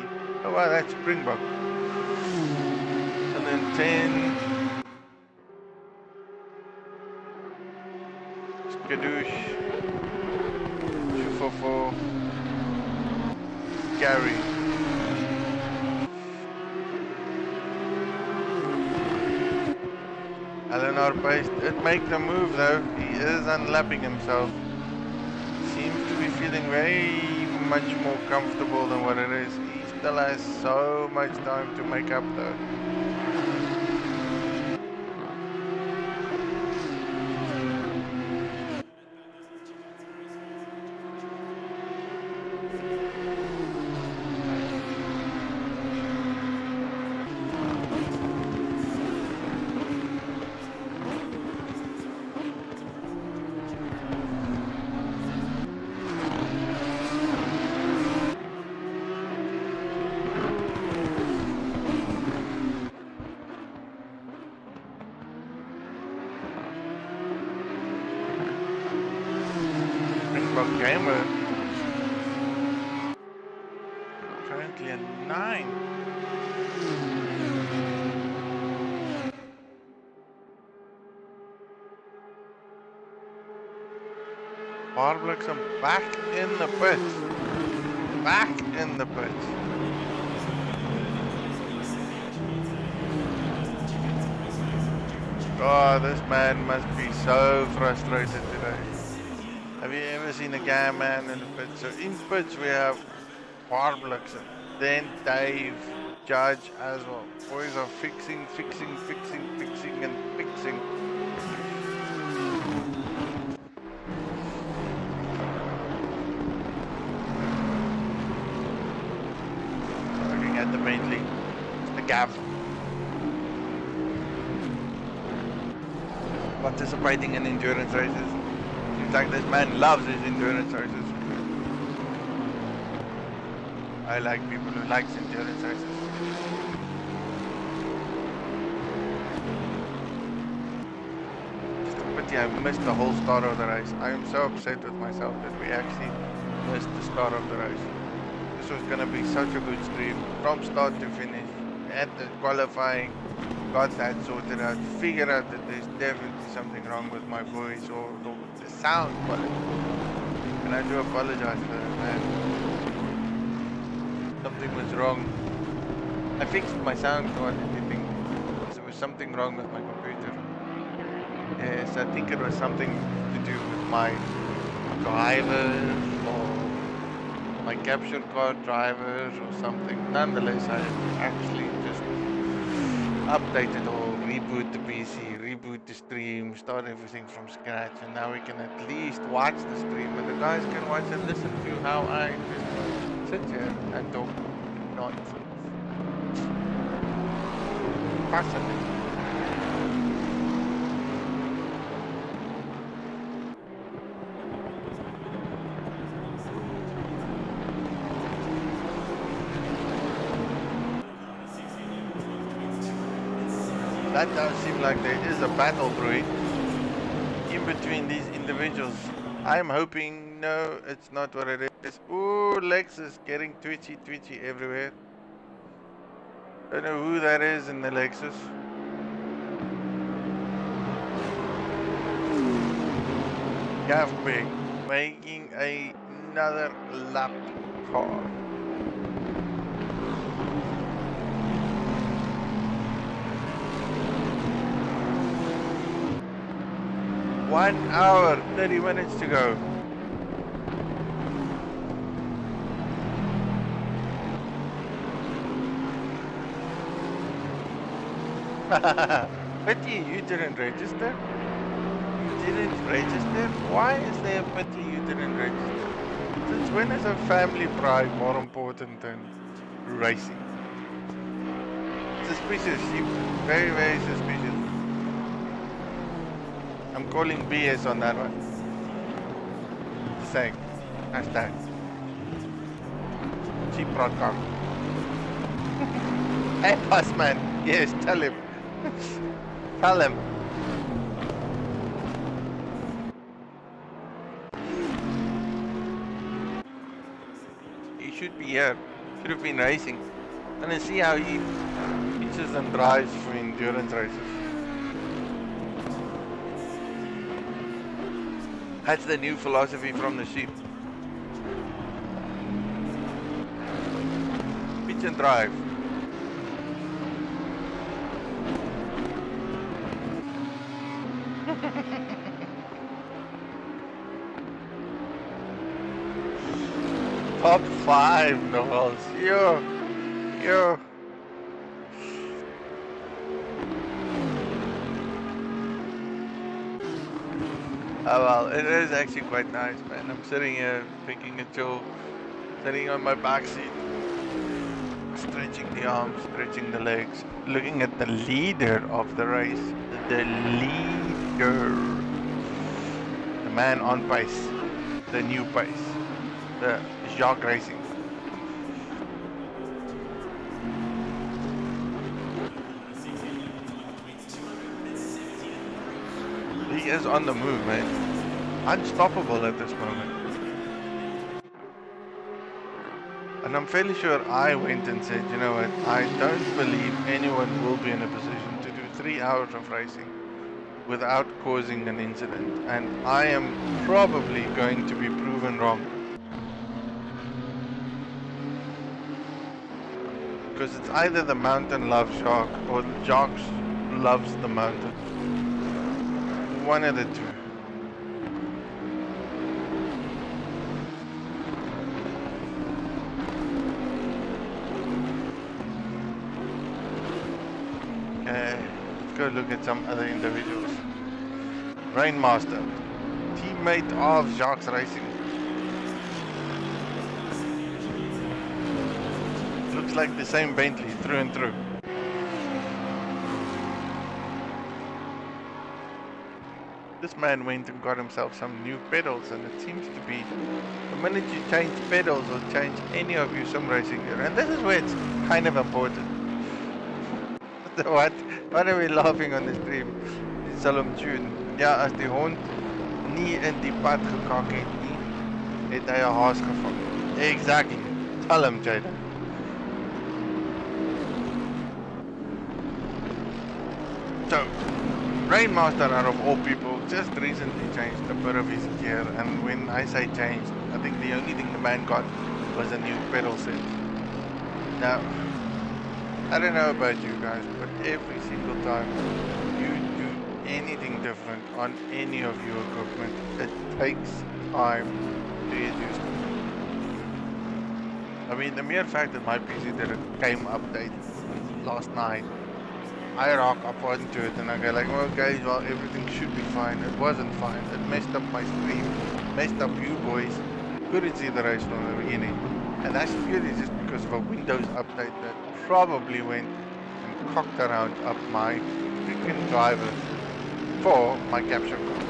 Speaker 1: oh wow, that's Springbok. And then 10, Skadoosh, 244, Gary. Eleanor Pace did make the move though, he is unlapping himself. Seems to be feeling very much more comfortable than what it is. He still has so much time to make up though. Springbok Gamer. Currently at 9. Barblocks are back in the pit. Back in the pit. Oh, this man must be so frustrated today. Have you ever seen a guy man in the pit? So in pits we have Barblocks, then Dave, Judge as well. Boys are fixing and fixing. Looking at the Bentley, the Gav. Participating in endurance races. Seems like this man loves his endurance races. I like people who like endurance races. Just a pity I missed the whole start of the race. I am so upset with myself that we actually missed the start of the race. This was going to be such a good stream from start to finish. At the qualifying, got that sorted out, figured out that there's definitely something wrong with my voice or the sound quality. And I do apologize for that, man. Something was wrong. I fixed my sound quality thing. There was something wrong with my computer. Yes, I think it was something to do with my drivers or my capture card drivers or something. Nonetheless, I actually just update it all, reboot the PC, reboot the stream, start everything from scratch, and now we can at least watch the stream, and the guys can watch and listen to how I just sit here and talk nonsense. Fascinating. That does seem like there is a battle brewing in between these individuals. I'm hoping, no, it's not what it is. Ooh, Lexus getting twitchy everywhere. Don't know who that is in the Lexus. Gavbig making another lap car. One hour, 30 minutes to go. Pity you didn't register? You didn't register? Why is there a pity you didn't register? Since when is a family pride more important than racing? Suspicious, very, very suspicious. I'm calling BS on that one. Just saying. Hashtag. Cheap broadcast. Hey, boss man. Yes, tell him. Tell him. should be here. Should have been racing. And then see how he pitches and drives for endurance races. That's the new philosophy from the sheep. Pitch and drive. Top 5 novels. Yo. Oh well, it is actually quite nice, man. I'm sitting here picking a chill, sitting on my back seat, stretching the arms, stretching the legs, looking at the leader of the race. The leader. The man on pace. The new pace. The Jacques Racing. He is on the move, man. Unstoppable at this moment. And I'm fairly sure I went and said, you know what, I don't believe anyone will be in a position to do 3 hours of racing without causing an incident. And I am probably going to be proven wrong. Because it's either the mountain loves Jacques or Jacques loves the mountain. One of the two. Okay, let's go look at some other individuals. Rainmaster, teammate of Jacques Racing. Looks like the same Bentley through and through. This man went and got himself some new pedals, and it seems to be the minute you change pedals or change any of your sim racing gear, and this is where it's kind of important. What are we laughing on the stream? Die Salom tune. Ja, as die hond nie in die pad gekak het nie, het hy 'n haas gevang. Exactly. Tell him, Jaden. So, Rainmaster, out of all people, just recently changed a bit of his gear, and when I say changed, I think the only thing the man got was a new pedal set. Now, I don't know about you guys, but every single time you do anything different on any of your equipment, it takes time to get used to. I mean, the mere fact that my PC did a game update last night, I rock up onto it and I go like, well guys, well everything should be fine. It wasn't fine. It messed up my stream, messed up you boys. Couldn't see the race from the beginning. And that's purely just because of a Windows update that probably went and cocked around up my freaking drivers for my capture card.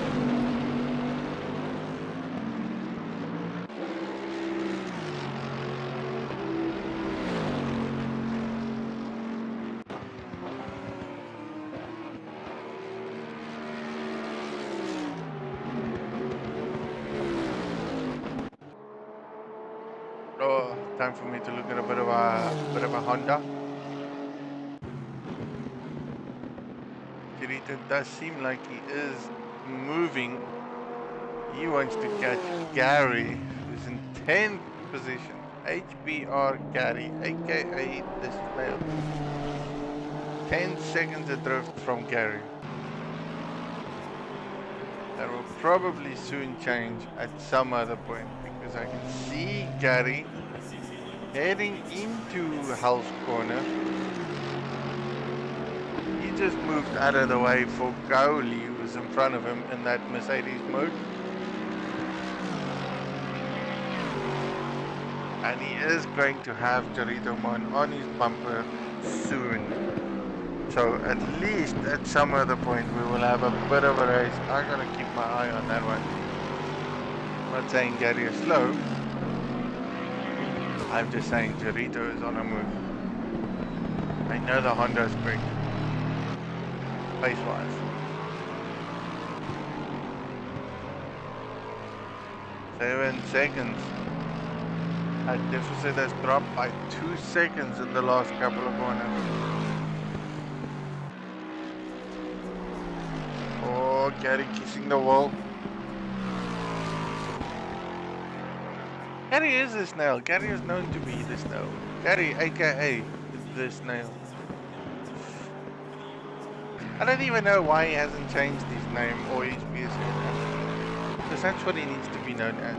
Speaker 1: Oh, time for me to look at a bit of a Honda. It does seem like he is moving. He wants to catch Gary, who's in 10th position. HBR Gary, aka the snail. 10 seconds adrift from Gary. That will probably soon change at some other point, because I can see Gary heading into Hell's Corner. He just moved out of the way for Gowley, who was in front of him in that Mercedes mode. And he is going to have Jarito Man on his bumper soon. So at least at some other point we will have a bit of a race. I'm gonna keep my eye on that one. I'm not saying Gary is slow. I'm just saying Jarito is on a move. I know the Honda is quick. Pace-wise. 7 seconds. That deficit has dropped by 2 seconds in the last couple of corners. Oh, Gary kissing the wall. Gary is the snail. Gary is known to be the snail. Gary, aka the snail. I don't even know why he hasn't changed his name or his PSN. Because that's what he needs to be known as.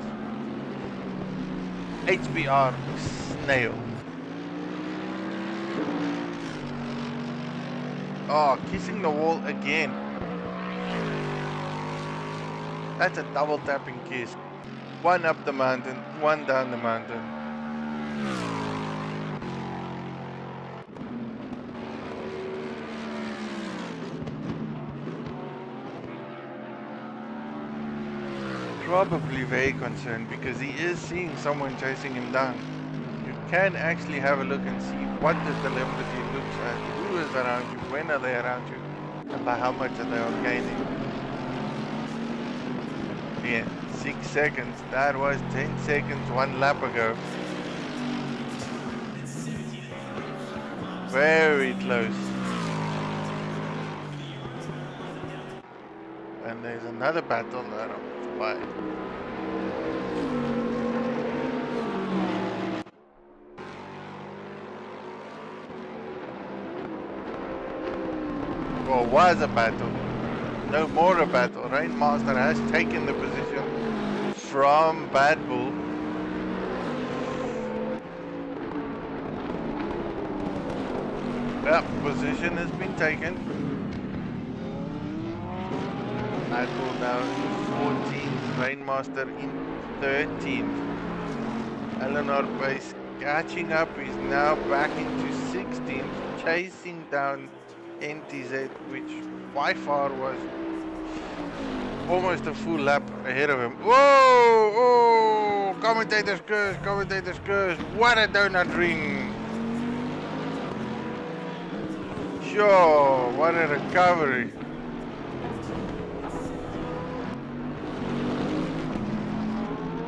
Speaker 1: HBR Snail. Oh, kissing the wall again. That's a double tapping kiss. One up the mountain, one down the mountain. Probably very concerned because he is seeing someone chasing him down. You can actually have a look and see what the telemetry looks at, who is around you, when are they around you, and by how much are they gaining. Yeah, 6 seconds. That was 10 seconds 1 lap ago. Very close. And there's another battle that I'm by. Or was a battle. No more a battle. Rainmaster has taken the position from Bad Bull. Yep, position has been taken. Bad Bull now in 14th, Rainmaster in 13th. Eleanor Pace catching up, is now back into 16th, chasing down NTZ, which by far was almost a full lap ahead of him. Whoa! Oh! Commentator's curse, commentator's curse. What a donut ring! Sure, what a recovery.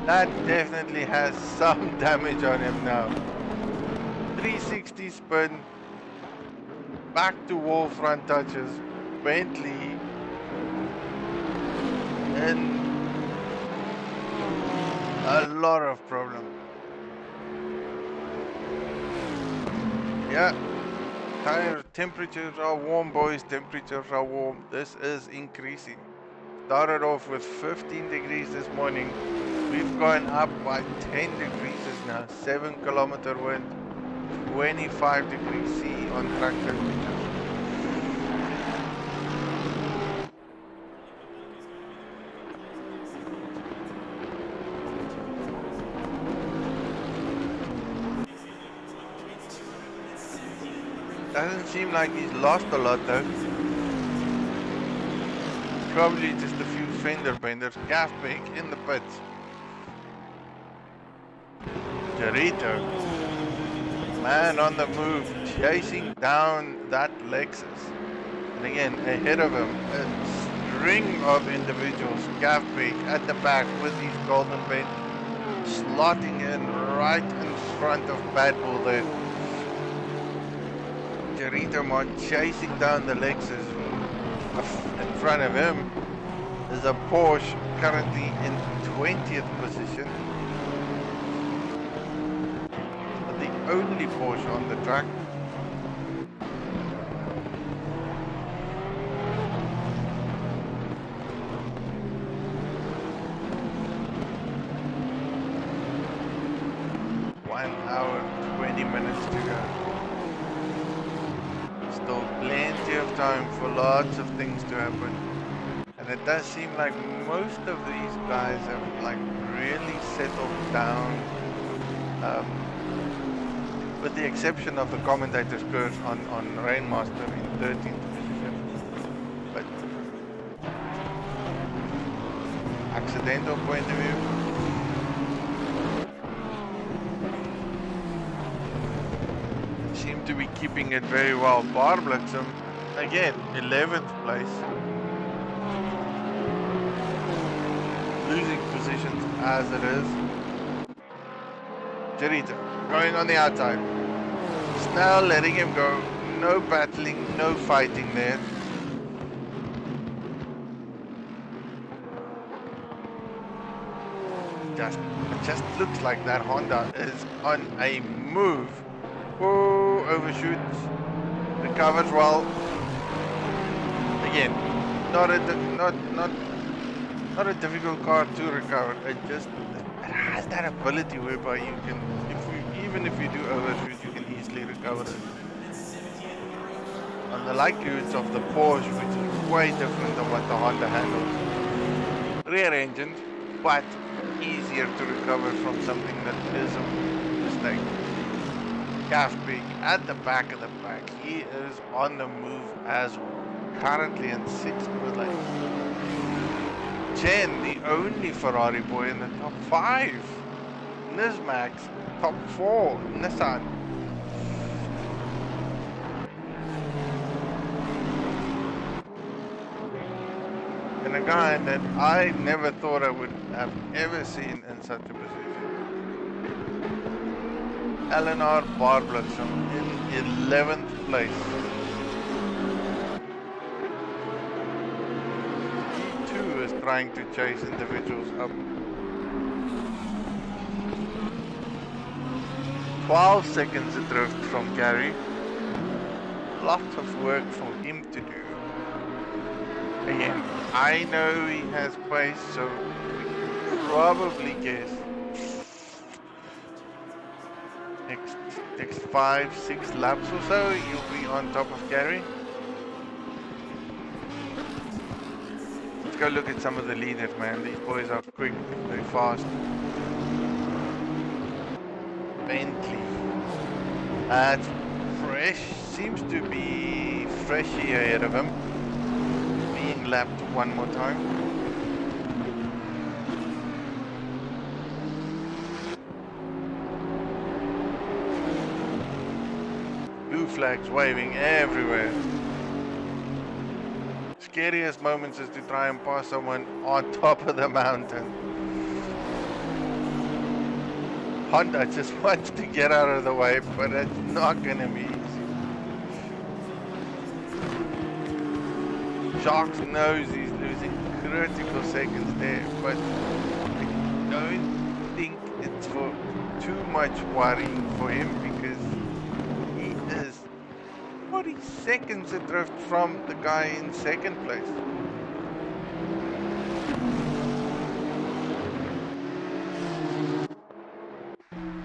Speaker 1: That definitely has some damage on him now. 360 spin. Back to wall front touches. Bentley. And a lot of problem. Yeah. Tire temperatures are warm, boys. Temperatures are warm. This is increasing. Started off with 15 degrees this morning. We've gone up by 10 degrees now. 7 kilometer wind. 25 degrees C on track temperatures. Doesn't seem like he's lost a lot though. Probably just a few fender benders. Gaff bake in the pits. Dorito. Man on the move, chasing down that Lexus. And again, ahead of him, a string of individuals. Gaff bake at the back with his golden bend. Slotting in right in front of Bad Bull there. Dorito Mod chasing down the Lexus. In front of him is a Porsche currently in 20th position. The only Porsche on the track. One hour, 20 minutes to go. Still plenty of time for lots of things to happen. And it does seem like most of these guys have like really settled down. With the exception of the commentator's curse on Rainmaster in 13th position. But accidental point of view. Seem to be keeping it very well. Barblitzum, again, 11th place. Losing positions as it is. Chorizo going on the outside. Snell letting him go. No battling, no fighting there. It just looks like that Honda is on a move. Oh, overshoots. Recovers well. Again, not a difficult car to recover. It has that ability whereby you can, even if you do overshoot, you can easily recover it. On the likelihoods of the Porsche, which is way different than what the Honda handles. Rear engine, but easier to recover from something that is a mistake. Gaspig at the back of the pack. He is on the move as well. Currently in 6th place. Chen, the only Ferrari boy in the top 5. Nismax, top 4. Nissan. And a guy that I never thought I would have ever seen in such a position. Eleanor Barblosom in 11th place. He too is trying to chase individuals up. 12 seconds adrift from Gary. Lots of work for him to do. Again, I know he has pace, so we can probably guess next 5-6 laps or so, you'll be on top of Gary. Let's go look at some of the leaders, man. These boys are quick, very fast. Bentley. That's fresh. Seems to be Freshy ahead of him. Being lapped one more time. Blue flags waving everywhere. Scariest moments is to try and pass someone on top of the mountain. Honda just wants to get out of the way, but it's not gonna be easy. Jacques knows he's losing critical seconds there, but I don't think it's for too much worrying for him because he is 40 seconds adrift from the guy in 2nd place.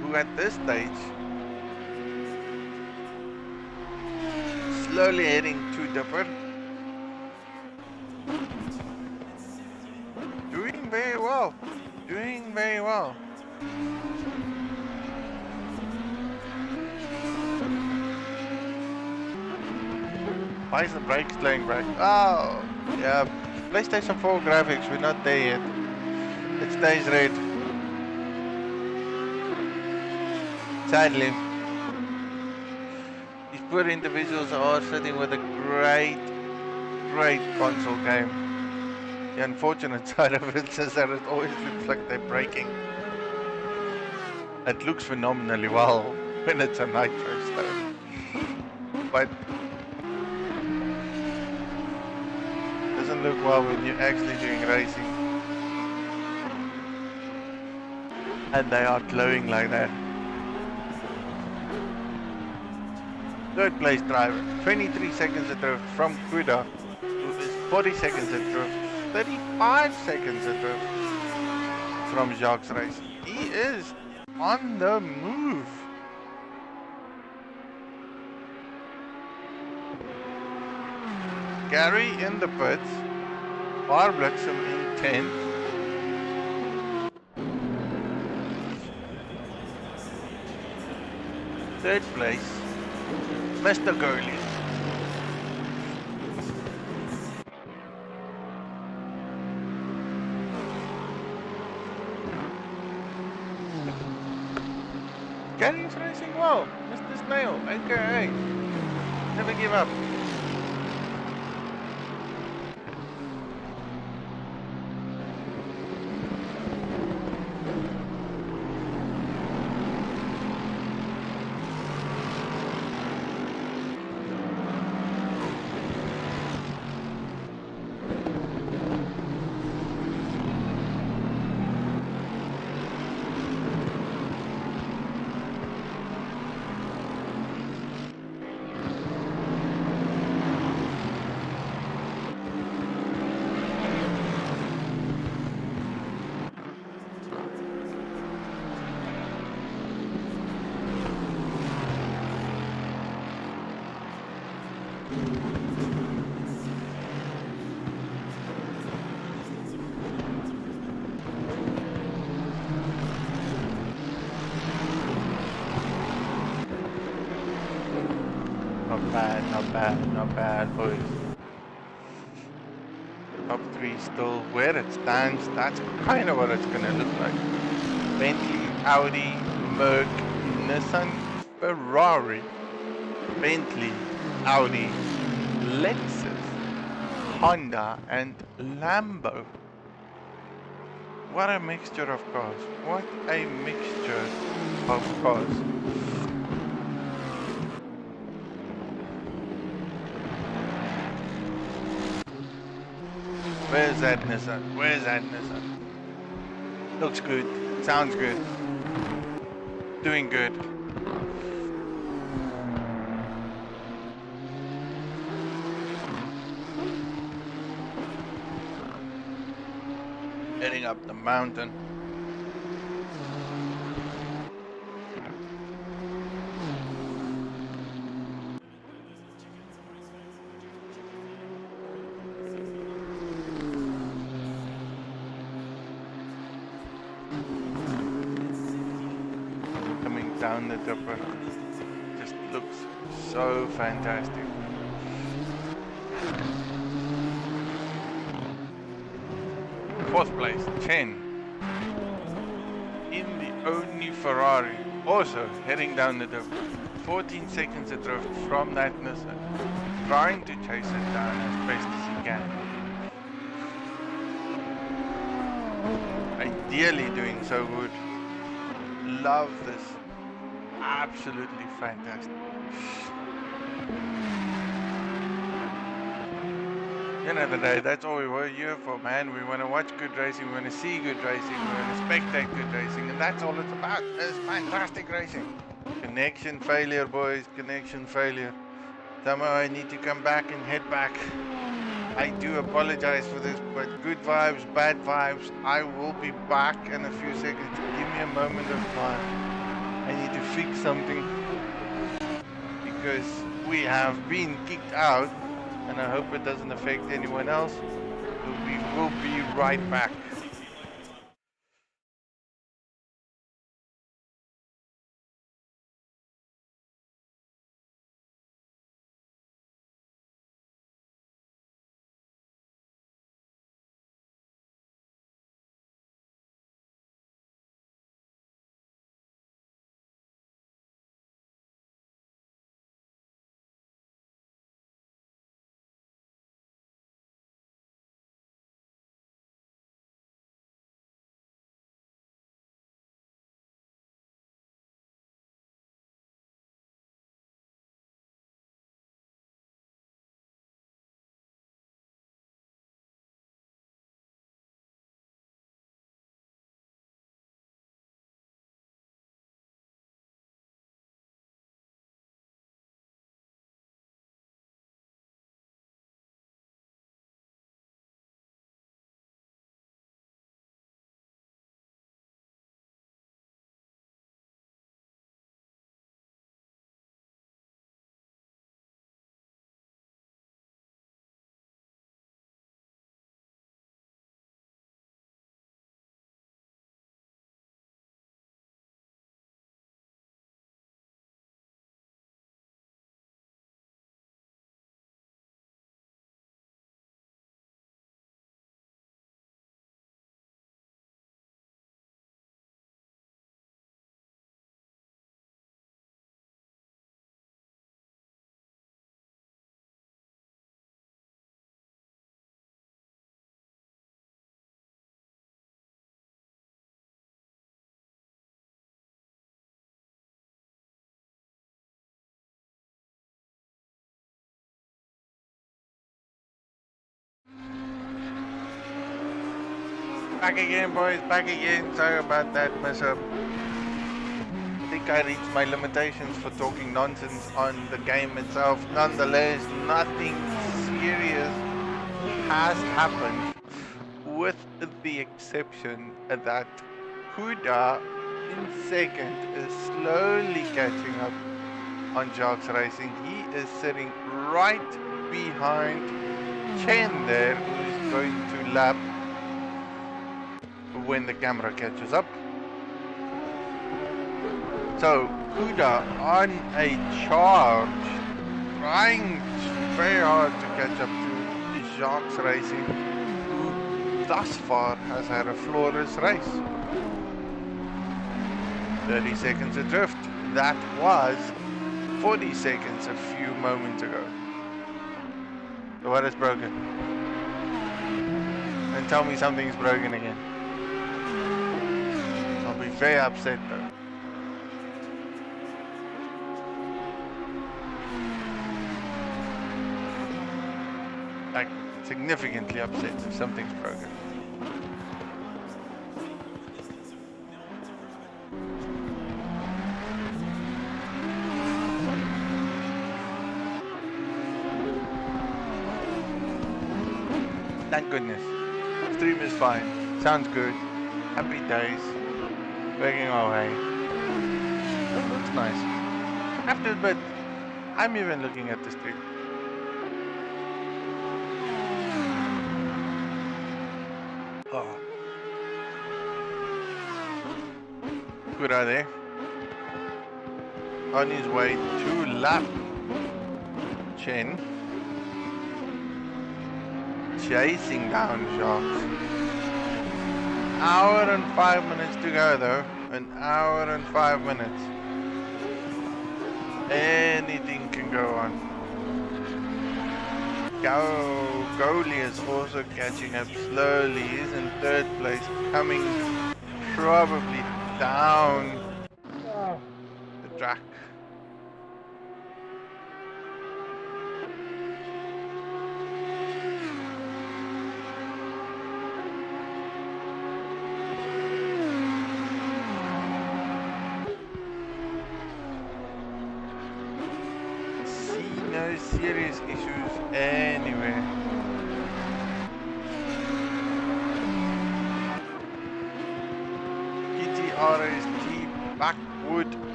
Speaker 1: Who at this stage slowly heading to Dipper. Doing very well. Doing very well. Why is the brakes playing back? Oh, yeah. PlayStation 4 graphics, we're not there yet. It stays red. Sadly. These poor individuals are sitting with a great console game. The unfortunate side of it is that it always looks like they're braking. It looks phenomenally well when it's a nitro stuff. But doesn't look well when you're actually doing racing. And they are glowing like that. 3rd place driver, 23 seconds adrift from Kuda, who is 40 seconds adrift, 35 seconds adrift from Jacques Racing. He is on the move. Gary in the pits, Barblosom in 10th. Third place, Mr. Gurley. Gary's racing well, Mr. Snail, aka never give up. bad, not bad, not bad, boys. Top 3 still where it stands. That's kind of what it's gonna look like. Bentley, Audi, Merc, Nissan, Ferrari, Bentley, Audi, Lexus, Honda, and Lambo. What a mixture of cars. What a mixture of cars. Where's that Nissan? Where's that Nissan? Looks good. Sounds good. Doing good. Heading up the mountain. Coming down the dipper. Just looks so fantastic. Fourth place, 10. In the only Ferrari, also heading down the dip. 14 seconds adrift from that Nissan, trying to chase it down as best as he can. Ideally doing so good. Love this. Absolutely fantastic. At the end of the day, that's all we were here for, man. We want to watch good racing, we want to see good racing, we want to spectate good racing, and that's all it's about. It's fantastic racing. Connection failure, boys, connection failure. Somehow I need to come back and head back. I do apologize for this, but good vibes, bad vibes. I will be back in a few seconds. Give me a moment of time. I need to fix something because we have been kicked out. And I hope it doesn't affect anyone else. We will be right back. Back again, boys, back again. Sorry about that mess up. I think I reached my limitations for talking nonsense on the game itself. Nonetheless, nothing serious has happened, with the exception that Huda in second is slowly catching up on Jacques Racing. He is sitting right behind Chen there, who is going to lap when the camera catches up. So Huda on a charge trying very hard to catch up to Jacques Racing, who thus far has had a flawless race. 30 seconds adrift. That was 40 seconds a few moments ago. So what is broken? And tell me something's broken again. I'll be very upset though. Like, significantly upset if something's broken. Thank goodness. Stream is fine. Sounds good. Happy days. Working our way. That looks nice. I have to admit, I'm even looking at the stream. Oh. Good are they? On his way to lap. Chen. Chasing down Jacques. Hour and 5 minutes to go though. An hour and 5 minutes. Anything can go on. Goalie is also catching up slowly. He's in third place, coming probably down the track. No serious issues anywhere. GTRST Backwood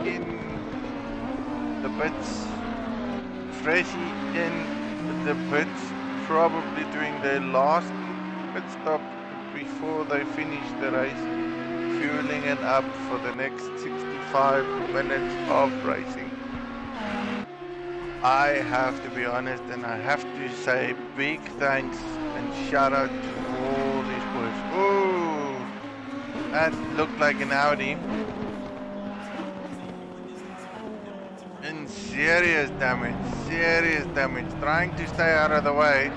Speaker 1: in the pits. Freshie in the pits, probably doing their last pit stop before they finish the race, fueling it up for the next 65 minutes of racing. I have to be honest, and I have to say big thanks and shout out to all these boys. Ooh, that looked like an Audi. And serious damage, trying to stay out of the way.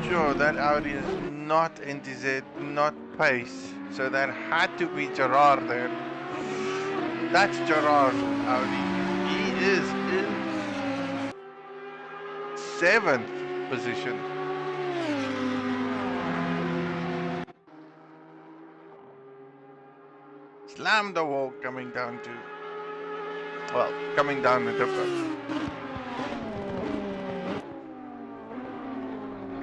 Speaker 1: Sure, that Audi is not NTZ, not pace. So that had to be Gerard there. That's Gerard's Audi. He is in 7th position. Slam the wall coming down the dipper.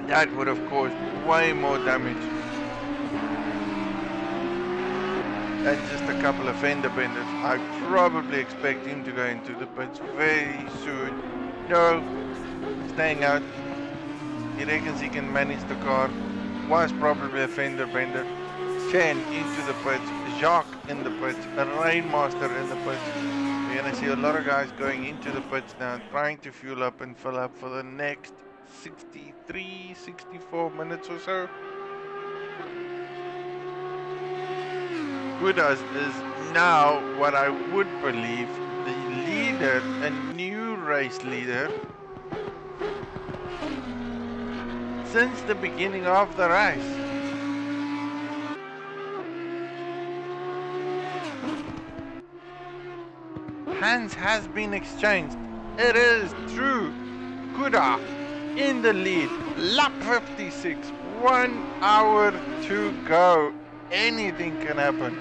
Speaker 1: That would have caused way more damage. And just a couple of fender benders. I probably expect him to go into the pits very soon. No, staying out. He reckons he can manage the car. Was probably a fender bender. Chen into the pits. Jacques in the pits. A Rainmaster in the pits. We're going to see a lot of guys going into the pits now, trying to fuel up and fill up for the next 63, 64 minutes or so. Kudas is now what I would believe the leader, a new race leader since the beginning of the race. Hands has been exchanged. It is true. Kuda in the lead. Lap 56. 1 hour to go. Anything can happen.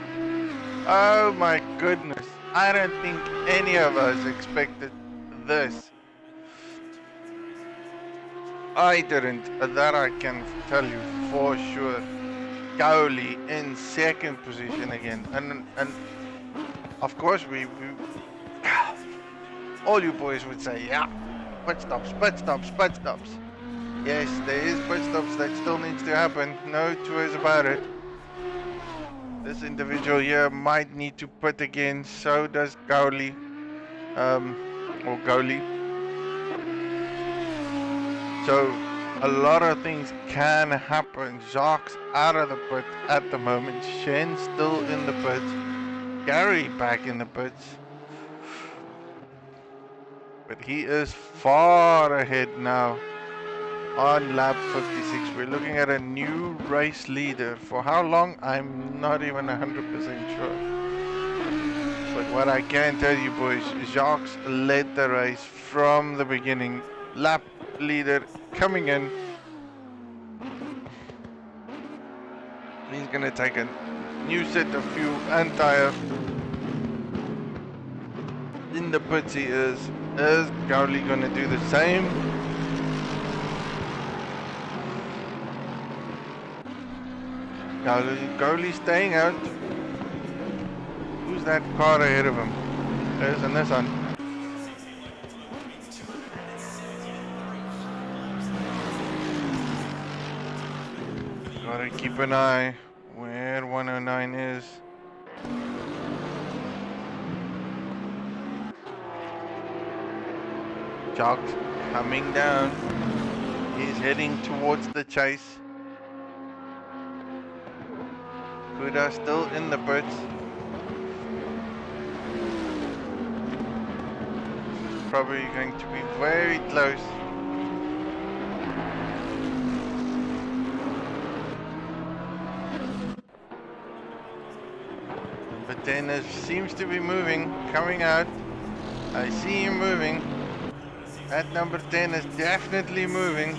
Speaker 1: Oh my goodness. I don't think any of us expected this. I didn't. That I can tell you for sure. Cowley in 2nd position again. And of course we all you boys would say, yeah, pit stops. Yes, there is pit stops that still needs to happen. No two ways about it. This individual here might need to pit again. So does Goli. Or Goli. So a lot of things can happen. Jacques out of the pit at the moment. Shen still in the pits. Gary back in the pits. But he is far ahead now on lap 56. We're looking at a new race leader. For how long? I'm not even 100% sure. But what I can tell you, boys, Jacques led the race from the beginning. Lap leader coming in. He's going to take a new set of fuel and tire. In the pits he is. Is Gowley going to do the same? Gowley staying out. Who's that car ahead of him? There's a Nissan. Gotta keep an eye where 109 is. Jacques coming down. He's heading towards the chase. Kuda still in the pits. Probably going to be very close. But then it seems to be moving, coming out. I see him moving. That number 10 is definitely moving.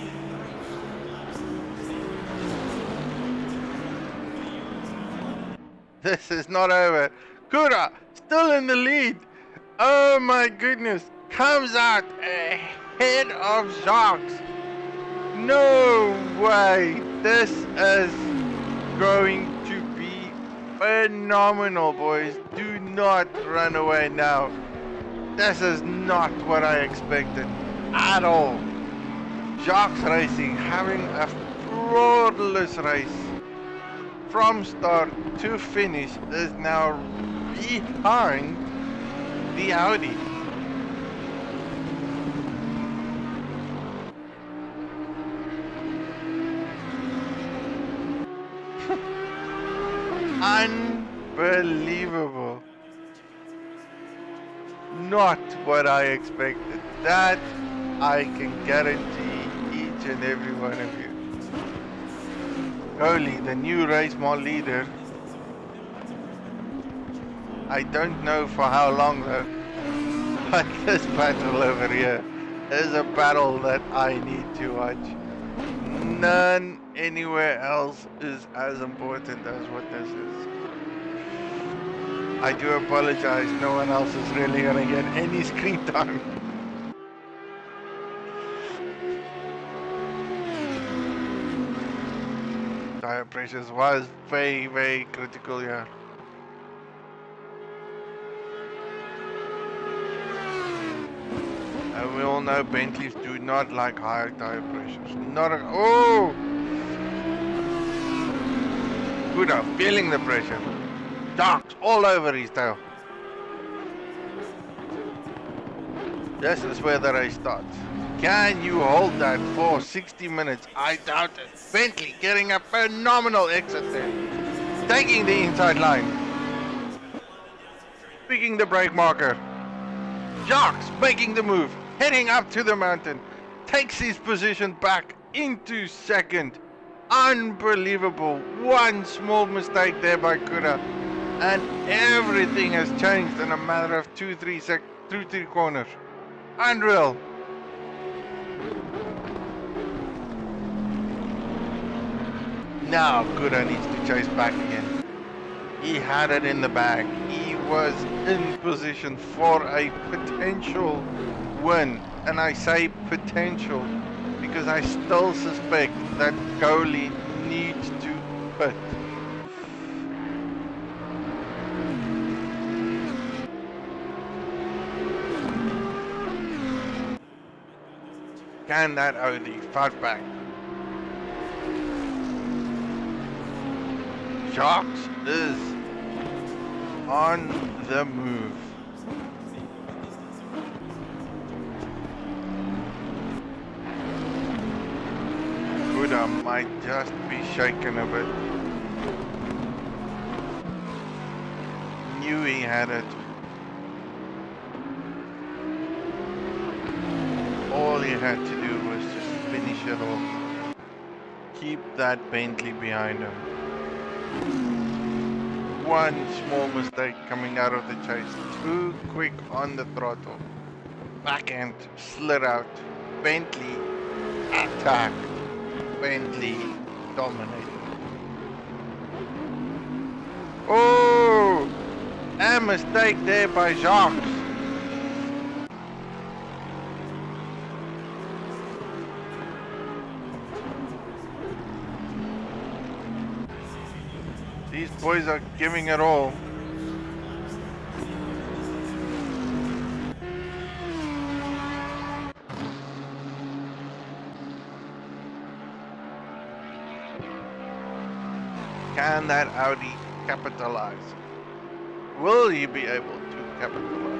Speaker 1: This is not over. Kura still in the lead. Oh my goodness. Comes out ahead of Jacques. No way. This is going to be phenomenal, boys. Do not run away now. This is not what I expected at all. Jacques Racing having a flawless race from start to finish is now behind the Audi. Unbelievable. Not what I expected. That I can guarantee each and every one of you. Goli, the new race mall leader. I don't know for how long though. But this battle over here is a battle that I need to watch. None anywhere else is as important as what this is. I do apologize, no one else is really gonna get any screen time. Tire pressures was very, very critical here. And we all know Bentleys do not like higher tire pressures. Not a, oh! Good up, feeling the pressure. Darks all over his tail. This is where the race starts. Can you hold that for 60 minutes? I doubt it. Bentley getting a phenomenal exit there. Taking the inside line. Picking the brake marker. Jacques making the move. Heading up to the mountain. Takes his position back into second. Unbelievable. One small mistake there by Kura. And everything has changed in a matter of 2-3 corners. Unreal. Now Kura needs to chase back again. He had it in the bag. He was in position for a potential win. And I say potential because I still suspect that Goli needs to pit. Can that Audi fight back? Jacques is on the move. Buddha might just be shaken a bit. Knew he had it. All he had to do was just finish it off. Keep that Bentley behind him. One small mistake coming out of the chase. Too quick on the throttle. Backhand slid out. Bentley attacked. Bentley dominated. Oh! A mistake there by Jacques. These boys are giving it all. Can that Audi capitalize? Will he be able to capitalize?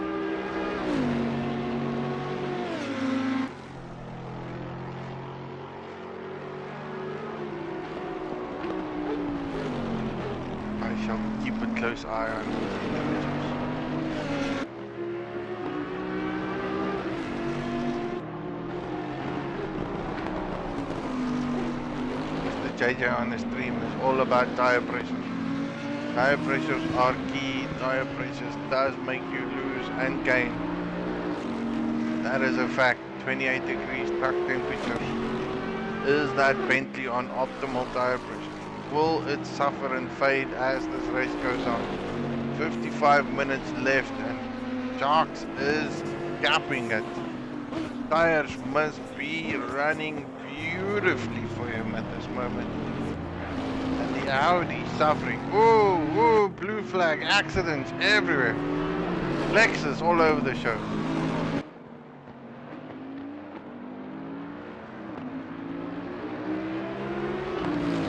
Speaker 1: I shall keep a close eye on these individuals. JJ on the stream is all about tire pressures. Tire pressures are key. Tire pressures does make you lose and gain. That is a fact. 28 degrees truck temperature. Is that Bentley on optimal tire pressure? Will it suffer and fade as this race goes on? 55 minutes left and Jacques is gapping it. Tires must be running beautifully for him at this moment. And the Audi suffering. Oh, blue flag, accidents everywhere. Lexus all over the show.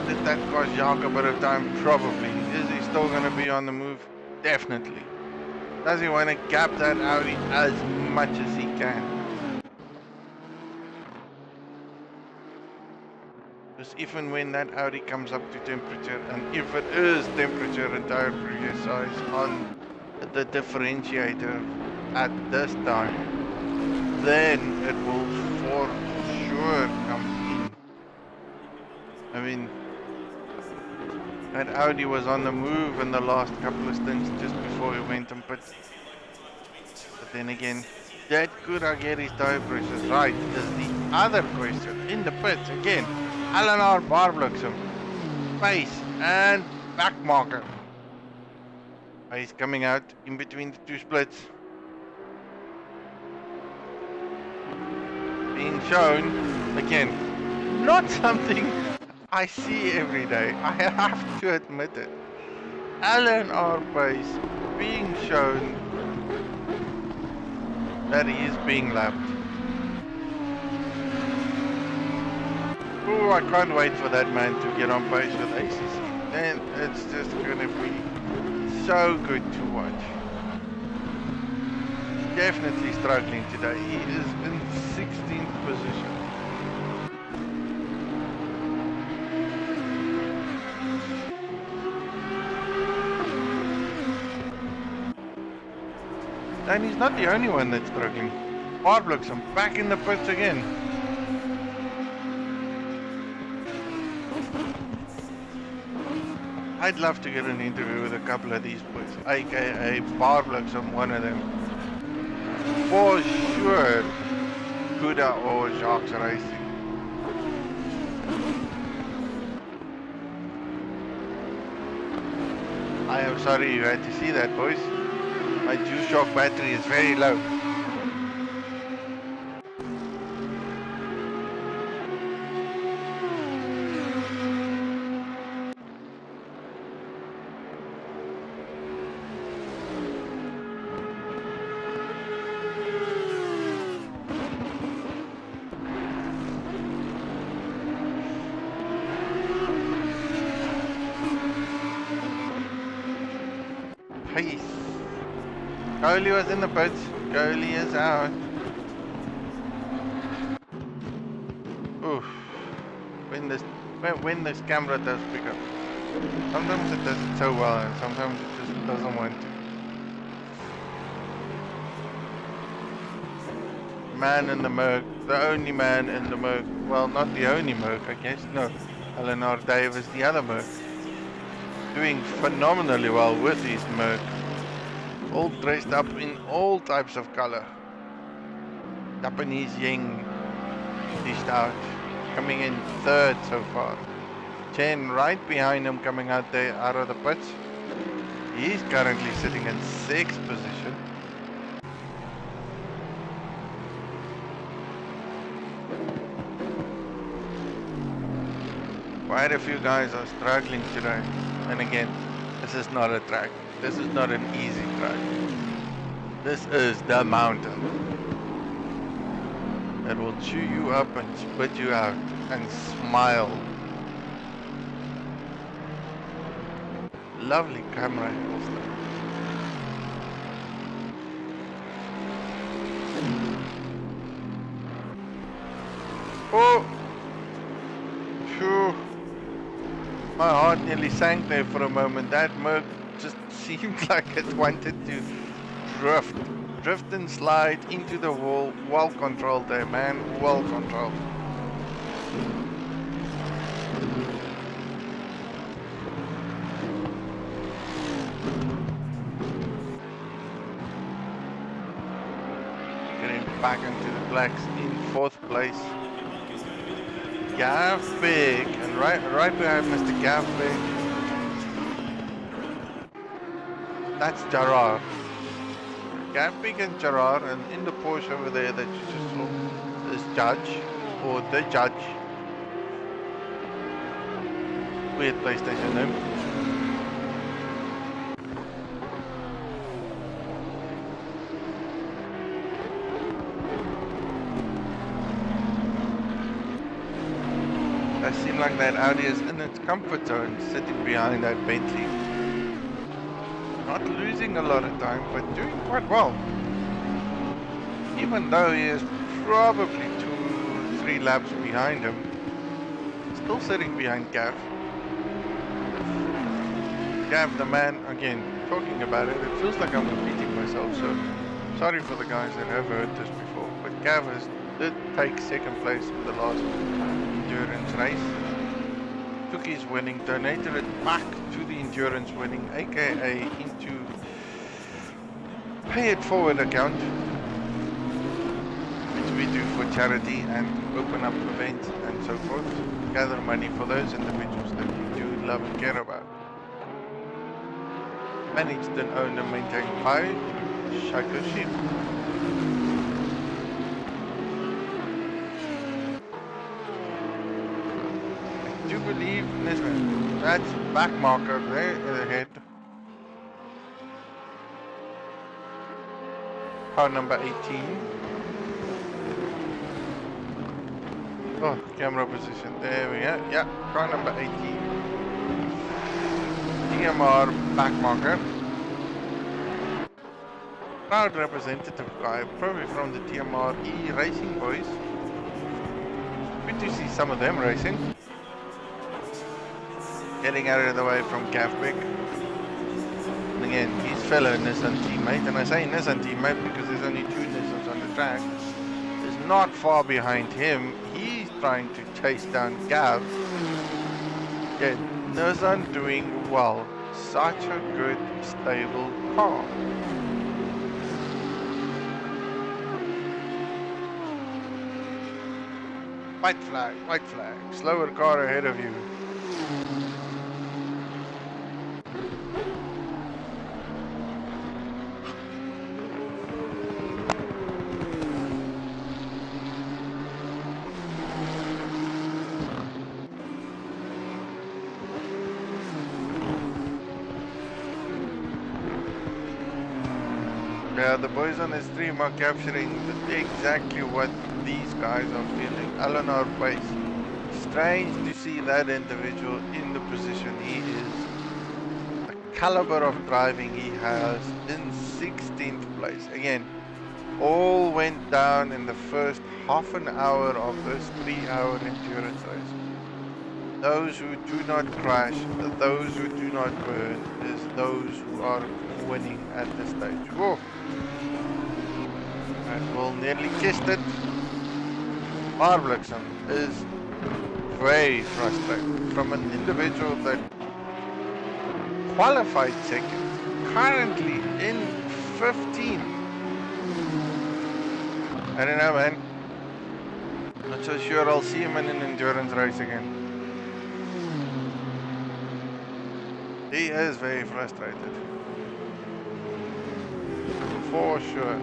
Speaker 1: Did that cost Jacques a bit of time? Probably. Is he still going to be on the move? Definitely. Does he want to gap that Audi as much as he can? Because even when that Audi comes up to temperature, and if it is temperature and tire pressure size on the differentiator at this time, then it will for sure come in. I mean, that Audi was on the move in the last couple of stints just before he went and pit. But then again, that could I get his tire pressures right is the other question in the pits again. Eleanor Barbluxem, face and back marker. He's coming out in between the two splits. Being shown, again, not something I see every day. I have to admit it. Eleanor Pace being shown that he is being lapped. Oh, I can't wait for that man to get on pace with ACC. Then it's just gonna be so good to watch. Definitely struggling today. He is in 16th position. And he's not the only one that's struggling. Barbluxem back in the pits again. I'd love to get an interview with a couple of these boys, aka Barbluxem, one of them. For sure, Kuda or Jacques Racing. I am sorry you had to see that, boys. My G-Shock battery is very low. Peace. Coley was in the pits. Coley is out. Oof. When this camera does pick up. Sometimes it does it so well and sometimes it just doesn't want to. Man in the Merc, the only man in the Merc. Well, not the only Merc, I guess. No, Eleanor Davis, the other Merc. Doing phenomenally well with his Merc. All dressed up in all types of color. Japanese Ying dished out. Coming in third so far. Chen right behind him coming out there out of the pits. He's currently sitting in 6th position. Quite a few guys are struggling today. And again, this is not a track. This is not an easy track. This is the mountain. It will chew you up and spit you out and smile. Lovely camera angles there. Oh! Phew. My heart nearly sank there for a moment. That Merc just seemed like it wanted to drift and slide into the wall. Well controlled there, man. Well controlled. Getting back into the blacks in 4th place. Gav Big, and right behind Mr. Gav Big, that's Gerard. Gav Big and Gerard, and in the Porsche over there that you just saw is Judge, or the Judge. Weird PlayStation name. I seem like that Audi is in its comfort zone, sitting behind that Bentley. Not losing a lot of time, but doing quite well. Even though he is probably 2-3 laps behind him, still sitting behind Gav. Gav, the man, again, talking about it, it feels like I'm repeating myself, so sorry for the guys that have heard this before, but Gav did take 2nd place in the last endurance race. Took his winning, donated it back to the endurance winning, aka into pay it forward account, which we do for charity and open up events and so forth. Gather money for those individuals that we do love and care about. Managed and owned and maintained by Shako Sheep. I do believe that's back marker there ahead. Car number 18. Oh, camera position. There we go. Yeah, car number 18. TMR back marker. Proud representative guy, probably from the TMR Racing boys. Good to see some of them racing. Getting out of the way from Gavbek. And again, his fellow Nissan teammate, and I say Nissan teammate because there's only 2 Nissans on the track, is not far behind him. He's trying to chase down Gav. Yeah, Nissan doing well. Such a good, stable car. White flag, white flag. Slower car ahead of you. Yeah, the boys on the stream are capturing exactly what these guys are feeling. Eleanor Pace. Strange to see that individual in the position he is. A caliber of driving he has in 16th place. Again, all went down in the first half an hour of this 3-hour endurance race. Those who do not crash, those who do not burn, is those who are winning at this stage. Whoa! And we'll nearly kissed it. Marblixen is very frustrated from an individual that qualified second, currently in 15th. I don't know, man. Not so sure I'll see him in an endurance race again. He is very frustrated. For sure.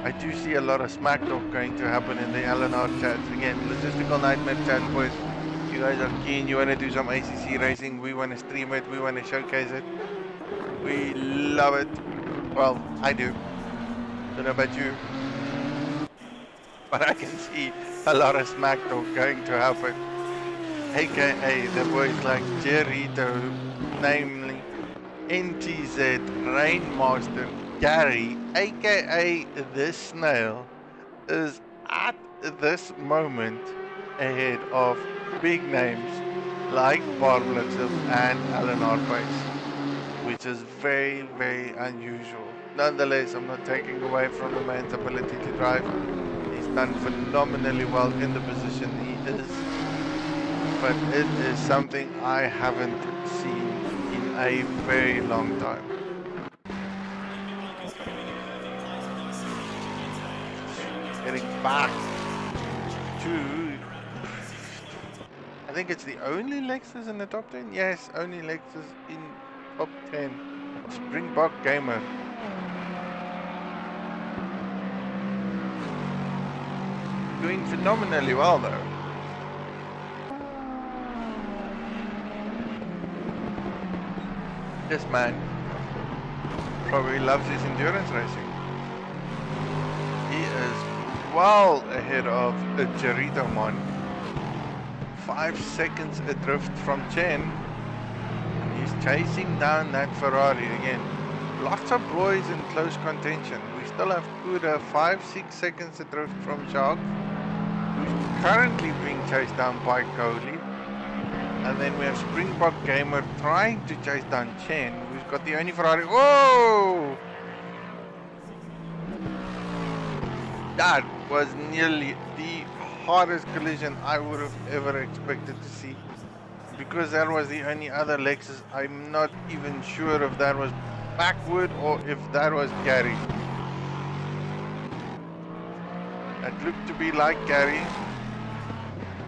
Speaker 1: I do see a lot of smack talk going to happen in the LNR chats. Again, Logistical Nightmare chat, boys. You guys are keen, you want to do some ACC racing, we want to stream it, we want to showcase it. We love it. Well, I do. Don't know about you. But I can see a lot of smack talk going to happen. AKA the boys like Jerito, namely NTZ, Rainmaster, Gary, aka this snail, is at this moment ahead of big names like Barblitzer and Alan Arpace, which is very, very unusual. Nonetheless, I'm not taking away from the man's ability to drive. He's done phenomenally well in the position he is, but it is something I haven't seen in a very long time. Getting back to, I think it's the only Lexus in the top 10. Yes, only Lexus in top 10. Springbok Gamer. Doing phenomenally well though. This man probably loves his endurance racing. He is well ahead of a Jerito Mon. 5 seconds adrift from Chen. He's chasing down that Ferrari again. Lots of boys in close contention. We still have Kuda 5-6 seconds adrift from Shark, who's currently being chased down by Coley. And then we have Springbok Gamer trying to chase down Chen, who's got the only Ferrari. Whoa! That was nearly the hardest collision I would have ever expected to see. Because that was the only other Lexus, I'm not even sure if that was backward or if that was Gary. That looked to be like Gary.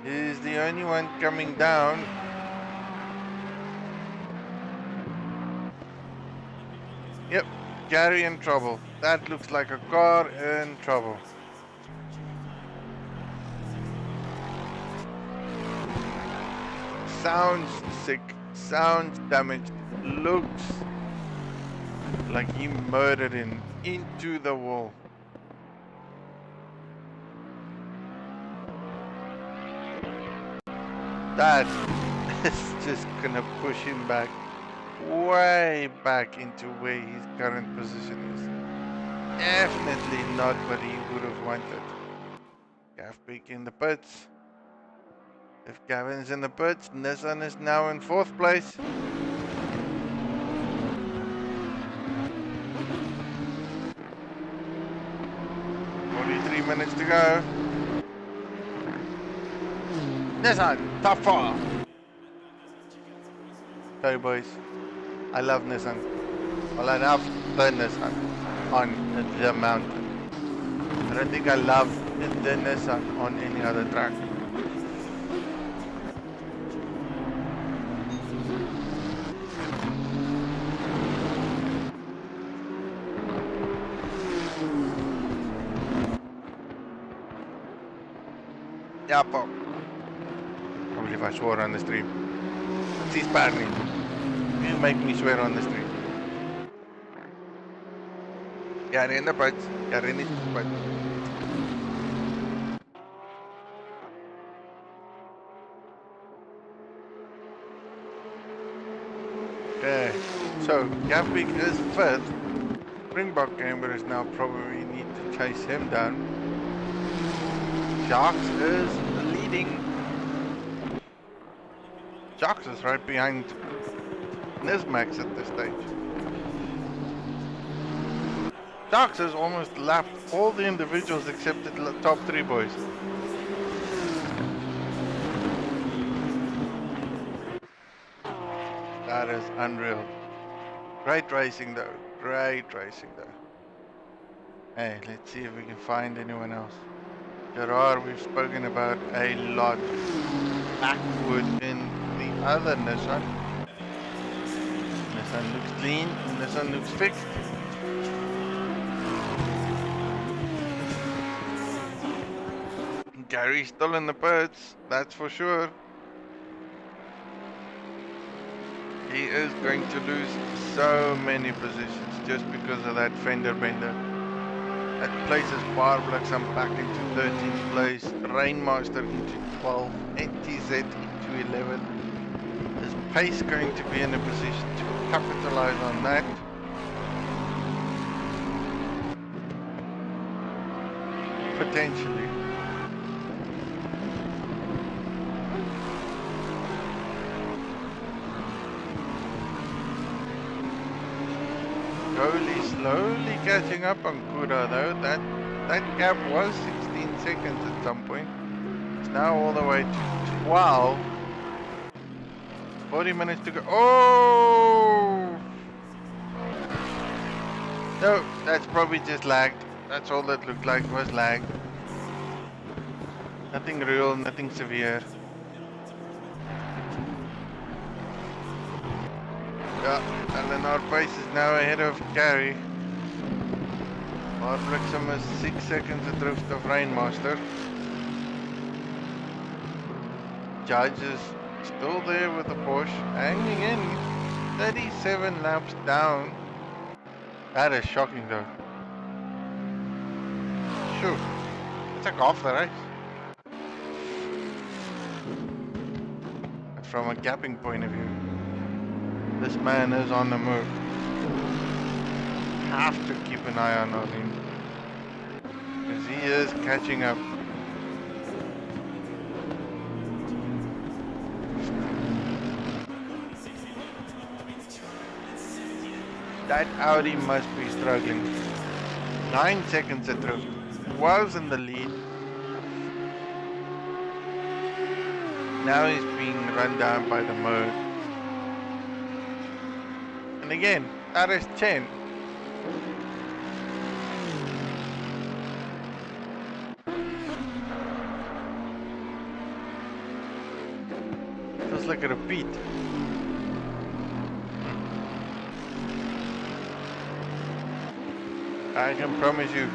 Speaker 1: He's the only one coming down. Yep, Gary in trouble. That looks like a car in trouble. Sounds sick, sounds damaged, looks like he murdered him into the wall. That is just gonna push him back, way back into where his current position is. Definitely not what he would have wanted. Gav Peak in the pits. If Gavin's in the pits, Nissan is now in 4th place. Minutes to go. Nissan, top 4. Sorry boys, I love Nissan. Well, I love the Nissan on the mountain. I don't think I love the Nissan on any other track. Yeah, Pop. I believe I swore on the stream. Please pardon me. You make me swear on the stream. Gary in the pits. Gary in the pits. So, Gapik is 5th. Springbok Gamers now probably need to chase him down. Sharks is leading. Sharks is right behind Nismax at this stage. Sharks has almost lapped all the individuals except the top 3 boys. That is unreal. Great racing though. Great racing though. Hey, let's see if we can find anyone else. Gerard, we've spoken about a lot. Backward in the other Nissan. Nissan looks clean. Nissan looks fixed. Gary's still in the pits, that's for sure. He is going to lose so many positions just because of that fender bender. That places Barbluxam back into 13th place, Rainmaster into 12th, NTZ into 11th. Is Pace going to be in a position to capitalize on that? Potentially. Slowly catching up on Kuda though. That gap was 16 seconds at some point. It's now all the way to 12. 40 minutes to go. Oh! No, that's probably just lagged. That's all that looked like was lag. Nothing real, nothing severe. Yeah, and our pace is now ahead of Gary. Barbluxam is 6 seconds adrift of Rainmaster. Judge is still there with the Porsche, hanging in 37 laps down. That is shocking though. Shoot, it's like off the race. But from a gapping point of view, this man is on the move. Have to keep an eye on him because he is catching up. That Audi must be struggling. 9 seconds adrift. Was in the lead. Now he's being run down by the mode. And again, that is 10. Feels like a repeat. I can promise you,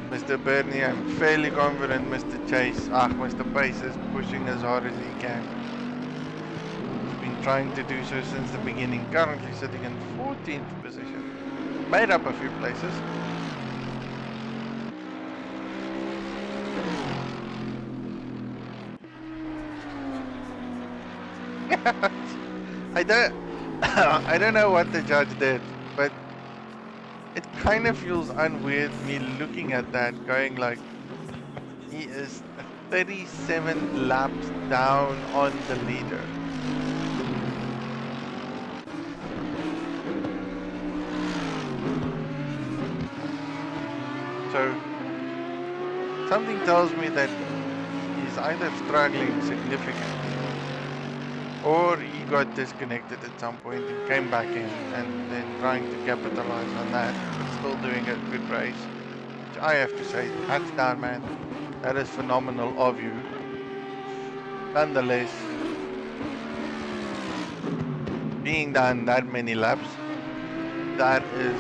Speaker 1: Mr. Bernie, I'm fairly confident Mr. Mr. Pace is pushing as hard as he can. He's been trying to do so since the beginning, currently sitting in 14th position. Made up a few places. I don't know what the judge did, but it kind of feels unweird me looking at that, going like, he is 37 laps down on the leader. So something tells me that he's either struggling significantly or he got disconnected at some point and came back in and then trying to capitalize on that, but still doing a good race. Which I have to say, hats down, man. That is phenomenal of you. Nonetheless, being done that many laps, that is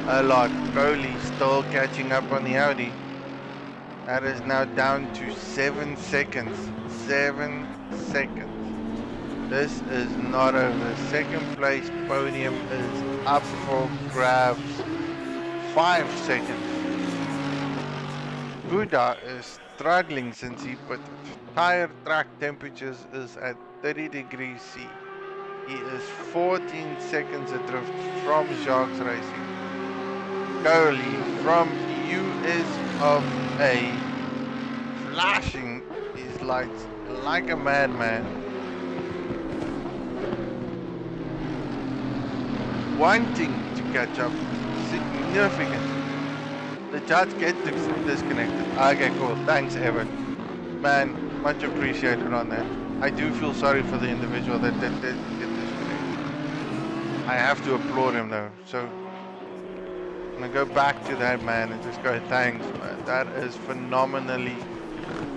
Speaker 1: a lot. Crowley still catching up on the Audi. That is now down to 7 seconds. 7 seconds. This is not over. Second place podium is up for grabs. 5 seconds. Buddha is struggling since he put it. Tire track temperatures is at 30 degrees C. He is 14 seconds adrift from Sharks Racing. Goalie from US of A, flashing his lights like a madman, wanting to catch up significantly. The judge gets disconnected. Okay, cool. Thanks, Evan. Man, much appreciated on that. I do feel sorry for the individual that did get disconnected. I have to applaud him though. So I'm gonna go back to that man and just go, thanks, man. That is phenomenally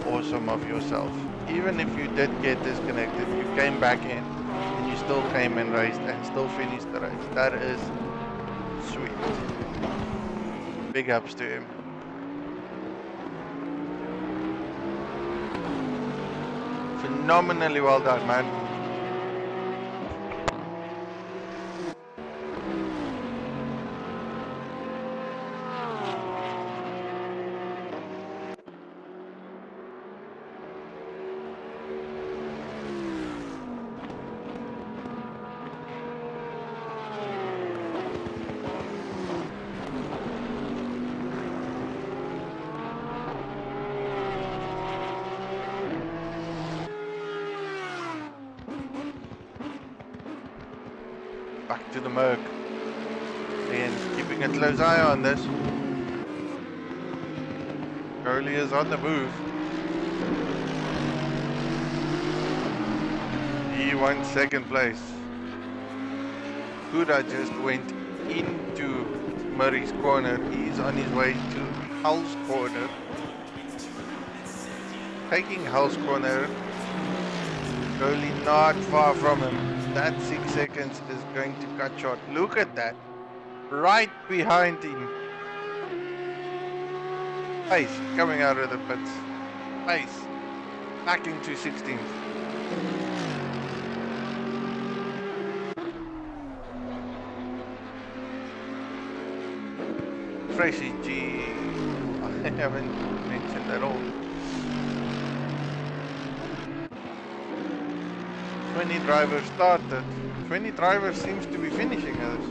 Speaker 1: awesome of yourself. Even if you did get disconnected, you came back in and you still came and raced and still finished the race. That is sweet. Big ups to him. Phenomenally well done, man. Back to the Merc. And keeping a close eye on this. Goalie is on the move. He won second place. Kuda just went into Murray's corner. He's on his way to Hull's corner. Taking Hull's corner. Goalie not far from him. That 6 seconds is going to cut short. Look at that. Right behind him. Pace coming out of the pits. Pace. Back into 16th. Freshie G. I haven't mentioned at all. 20 drivers started. 20 drivers seems to be finishing us.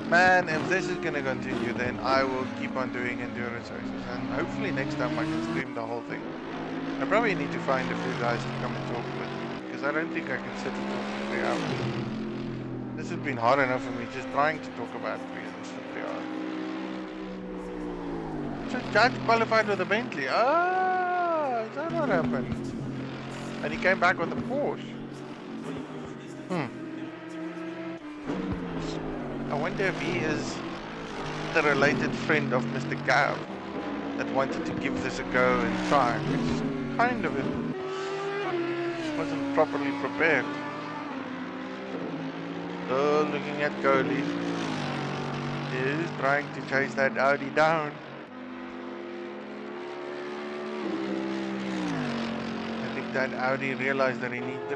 Speaker 1: Man, if this is gonna continue, then I will keep on doing endurance races, and hopefully next time I can stream the whole thing. I probably need to find a few guys to come and talk with, because I don't think I can sit and talk for 3 hours. This has been hard enough for me just trying to talk about this for 3 hours. So Judge qualified with a Bentley. Ah, is that what happened? And he came back with a Porsche. I wonder if he is the related friend of Mr. Gav that wanted to give this a go and try, which kind of it wasn't properly prepared. So looking at Goalie, he is trying to chase that Audi down. I think that Audi realized that he needs to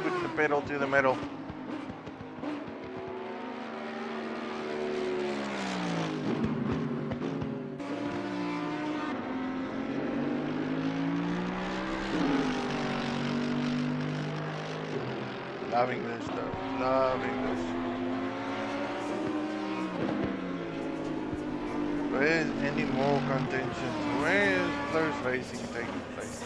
Speaker 1: put the pedal to the metal. Loving this stuff, loving this. Where's any more contention? Where's close racing taking place?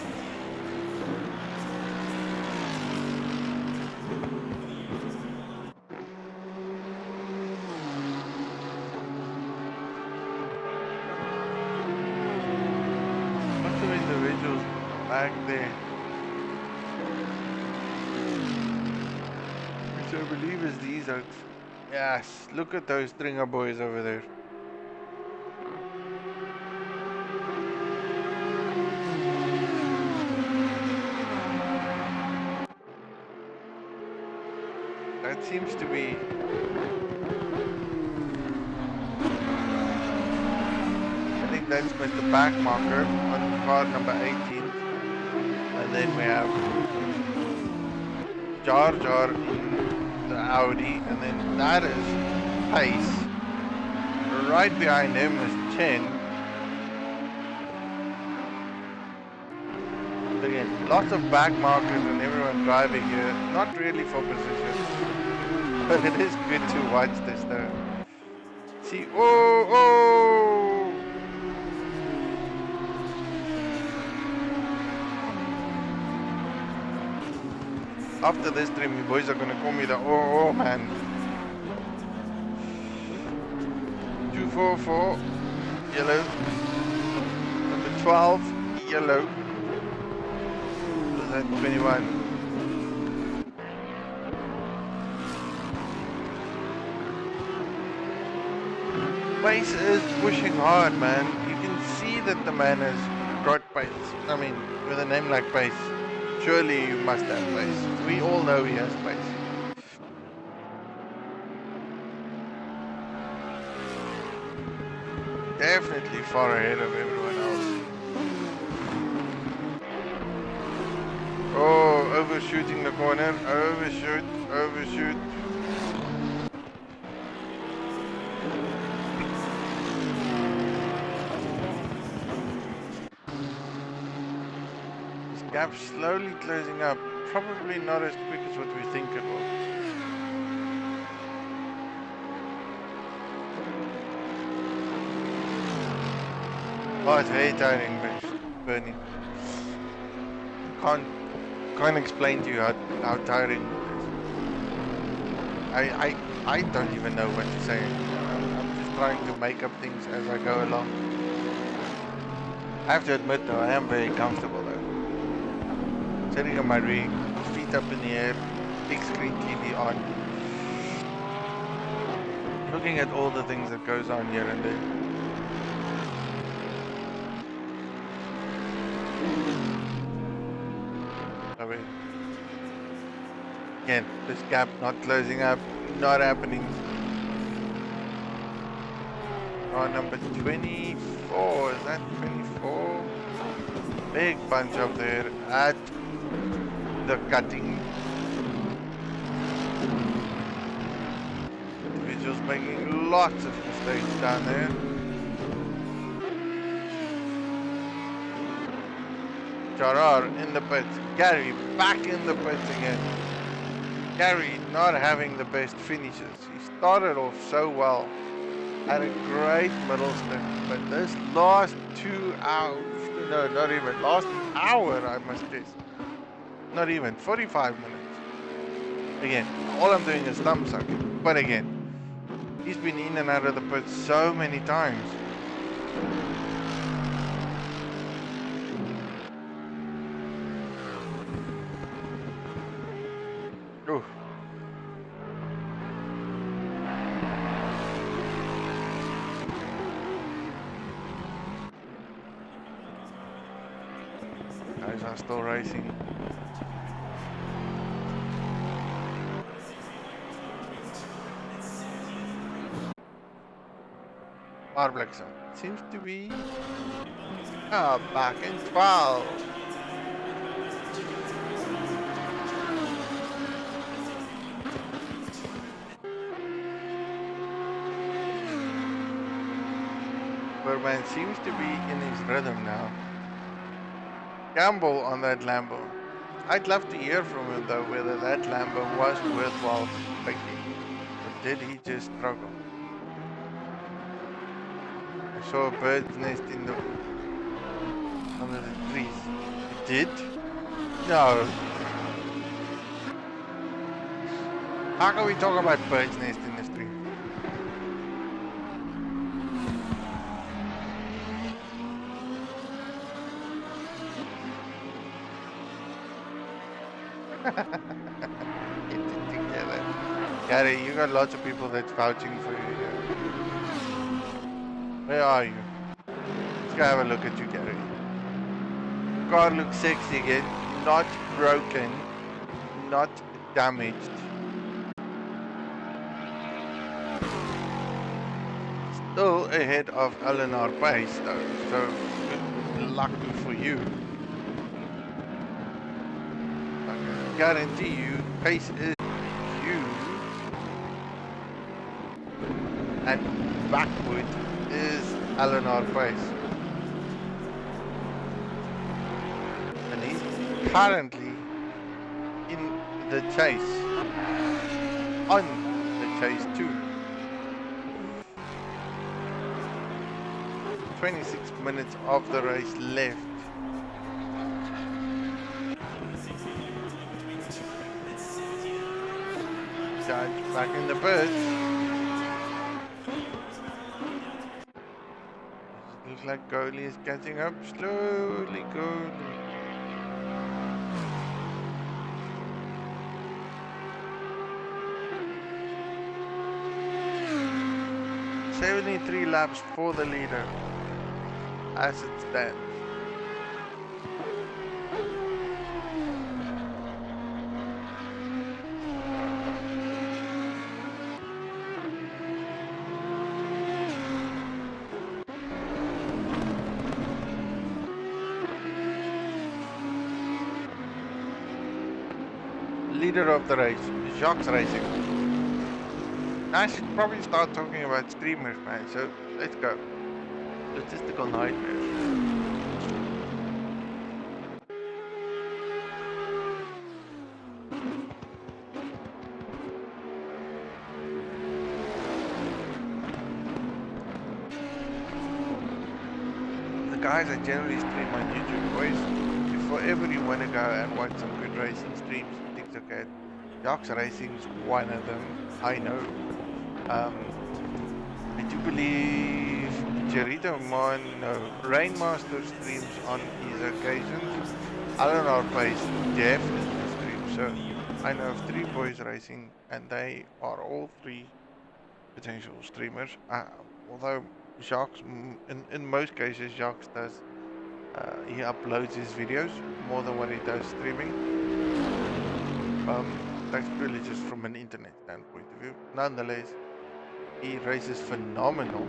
Speaker 1: Lots of individuals back there. I believe it's these oaks. Yes, look at those stringer boys over there. That seems to be I think that's with the back marker on car number 18. And then we have Jar Jar in the Audi, and then that is Pace. Right behind him is Chen. The Again, lots of back markers and everyone driving here. Not really for position, but it is good to watch this though. See, oh! After this stream, you boys are gonna call me the oh man. 244, yellow. Number 12, yellow. What is that, 21? Pace is pushing hard, man. You can see that the man has got pace. I mean, with a name like Pace, surely you must have pace. We all know he has pace. Definitely far ahead of everyone else. Oh, overshooting the corner. Overshoot. This gap slowly closing up. Probably not as quick as what we think it will. Oh, it's very tiring, Bernie. Can't explain to you how tiring it is. I don't even know what to say. I'm just trying to make up things as I go along. I have to admit though, I am very comfortable though. Sitting on my rig, feet up in the air, big screen TV on. Looking at all the things that goes on here and there. Again, this gap not closing up, not happening. Oh, number 24, is that 24? Big bunch up there at the cutting. Individuals making lots of mistakes down there. Charar in the pits, Gary back in the pits again. Gary not having the best finishes. He started off so well, had a great middle step, but this last 2 hours, no, not even, last hour I must guess, not even, 45 minutes. Again, all I'm doing is thumb sucking, but again, he's been in and out of the pits so many times. Ooh. Guys are still racing. Marblexon seems to be back in 12. Burman seems to be in his rhythm now. Gamble on that Lambo. I'd love to hear from him though whether that Lambo was worthwhile picking, or did he just struggle? I saw a bird's nest in the under the trees. It did? No. How can we talk about bird's nest in the stream? Get it together. Gary, you got lots of people that's vouching for you here. Where are you? Let's go have a look at you, Gary. Car looks sexy again. Not broken. Not damaged. Still ahead of Eleanor Pace though, so lucky for you. Guarantee you, Pace is you, and backward is Eleanor Pace, and he's currently in the chase, on the chase too. 26 minutes of the race left. Judge back in the pits. Looks like goalie is catching up slowly, goalie. "73 laps for the leader as it stands." Leader of the race, Jacques Racing. I should probably start talking about streamers, man, so let's go. Logistical Nightmare. The guys I generally stream on YouTube, boys, if ever you want to go and watch some good racing streams, things like that, Jacques Racing's one of them, I know. I do believe Gerito Rainmaster streams on his occasions. Eleanor Pace definitely streams, so I know of 3 boys racing, and they are all 3 potential streamers. Although Jacques, in most cases, Jacques does, he uploads his videos more than what he does streaming. That's purely just from an internet standpoint of view. Nonetheless, he races phenomenal.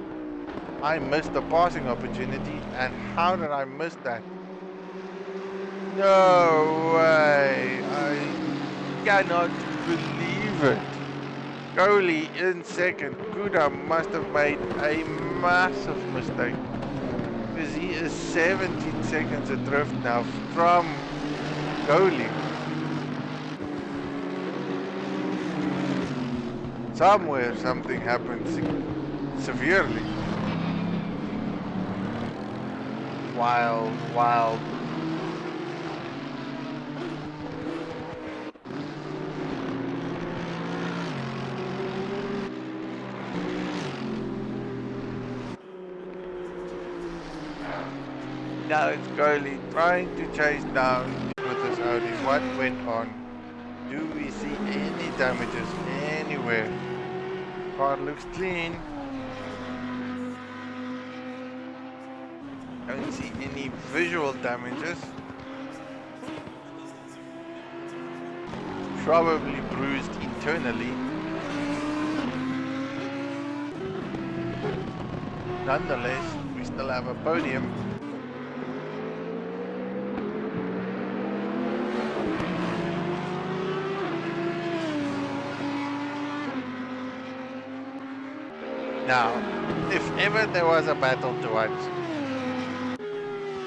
Speaker 1: I missed the passing opportunity, and how did I miss that? No way! I cannot believe it. Goalie in second. Kuda must have made a massive mistake, because he is 17 seconds adrift now from goalie. Somewhere something happened severely. Wild. Now it's goalie trying to chase down with his Audi. What went on? Do we see any damages anywhere? Car looks clean. Don't see any visual damages. Probably bruised internally. Nonetheless, we still have a podium. Now, if ever there was a battle to watch,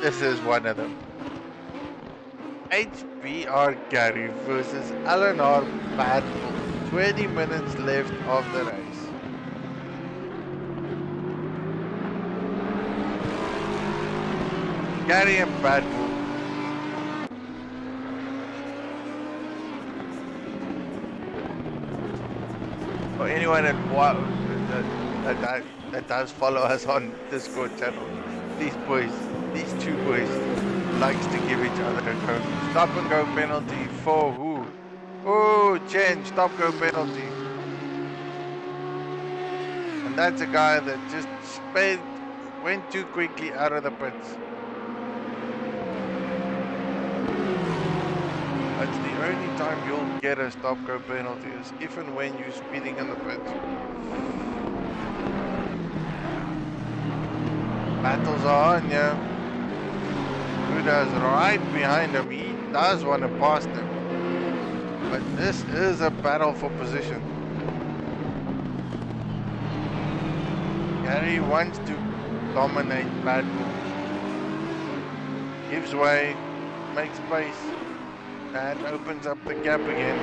Speaker 1: this is one of them. HBR Gary versus Eleanor Battle. 20 minutes left of the race. Gary and Battle. For anyone that does follow us on Discord channel, these 2 boys likes to give each other a go. Stop and go penalty for who? Oh, Chen, stop go penalty. And that's a guy that just went too quickly out of the pits. That's the only time you'll get a stop go penalty, is if and when you're speeding in the pits. Battles are on, yeah. Kuda's right behind him. He does want to pass them. But this is a battle for position. Gary wants to dominate Bad Bull. Gives way, makes space. That opens up the gap again.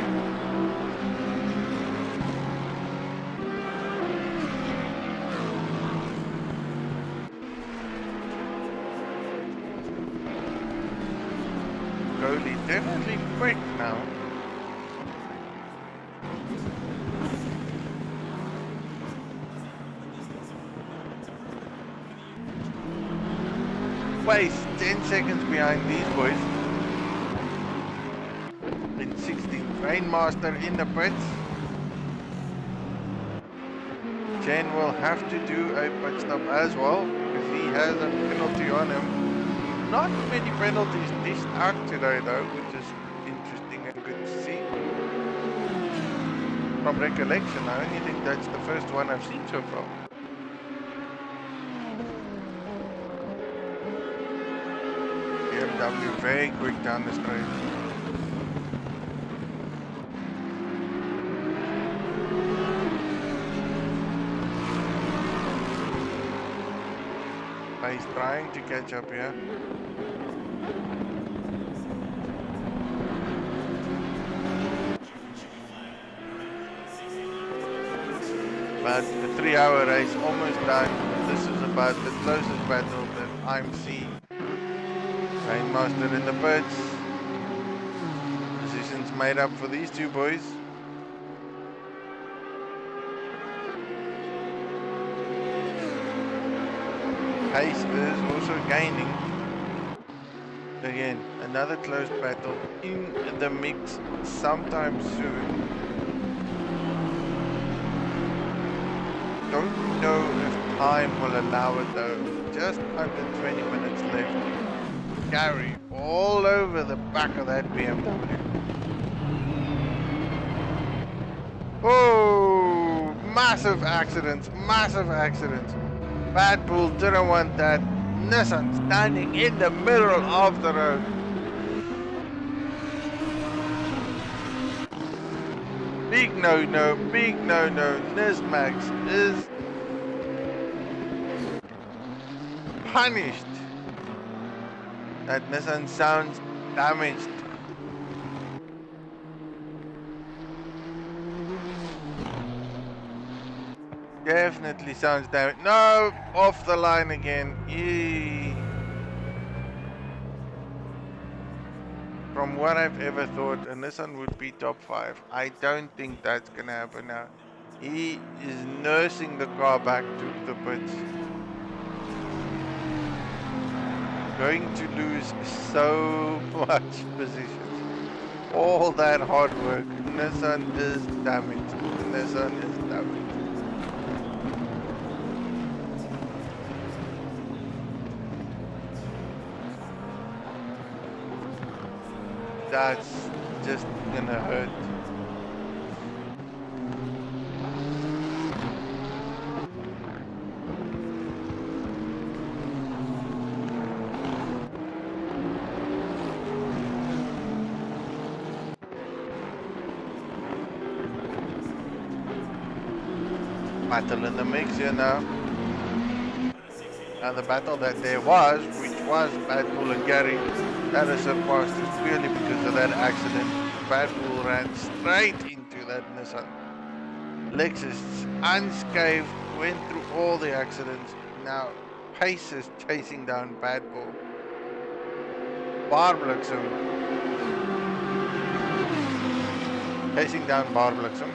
Speaker 1: Goalie definitely quick now. Waste 10 seconds behind these boys. In 16th, Rainmaster in the pits. Chen will have to do a pit stop as well because he has a penalty on him. Not many penalties dished out today though, which is interesting and good to see. From recollection, I only think that's the first one I've seen so far. BMW very quick down the straight. He's trying to catch up here. But the 3-hour race almost done. This is about the closest battle that I'm seeing. Rainmaster in the pits. Positions made up for these two boys. Pace is also gaining. Again, another close battle in the mix sometime soon. Don't know if time will allow it though. Just under 20 minutes left. Gary all over the back of that BMW. Oh, massive accidents, massive accidents. Bad Bull didn't want that. Nissan standing in the middle of the road. Big no-no, big no-no. Nismax is punished. That Nissan sounds damaged. Definitely sounds damaged. No, off the line again. Yee. From what I've ever thought, a Nissan would be top 5. I don't think that's gonna happen now. He is nursing the car back to the pits. Going to lose so much positions. All that hard work. Nissan is damaged. Nissan is damaged. That's just gonna hurt. Battle in the mix here now. Now the battle that there was, which was Bad Bull and Gary, that is surpassed just purely because of that accident. Bad Bull ran straight into that Nissan. Lexus unscathed, went through all the accidents. Now Pace is chasing down Bad Bull. Barbluxum chasing down Barbluxum.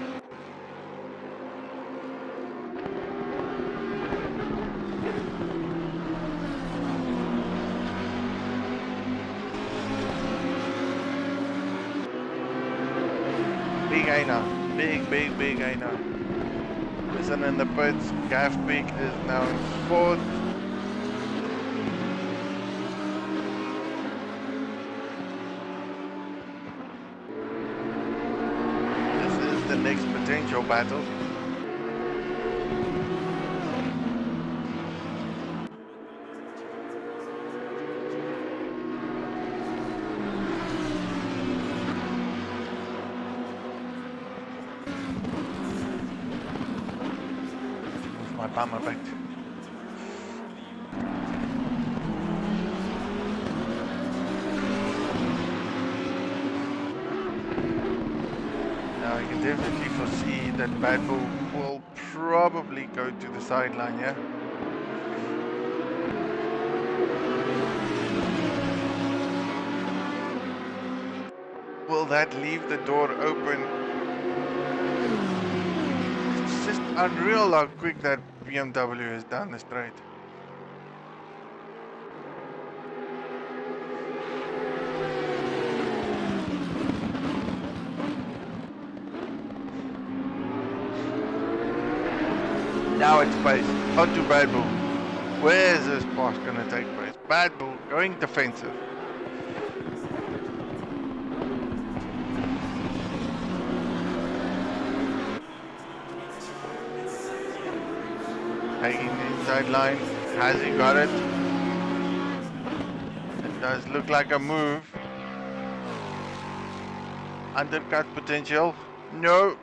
Speaker 1: Big Aina, big Aina. Listen in the pits, Gaff Peak is now in 4th. This is the next potential battle. Bummer back. definitely foresee that Bad Bull will probably go to the sideline, yeah? Will that leave the door open? It's just unreal how quick that BMW is down the straight. Now it's pace. Onto Bad Bull. Where's this pass gonna take place? Bad Bull going defensive. Taking the inside line. Has he got it? It does look like a move. Undercut potential. No.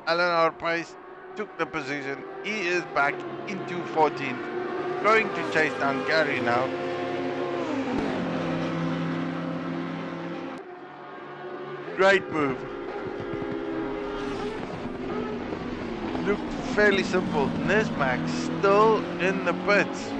Speaker 1: Alan Pace took the position. He is back into 14th. Going to chase down Gary now. Great move. Looked fairly simple. Nismac still in the pits.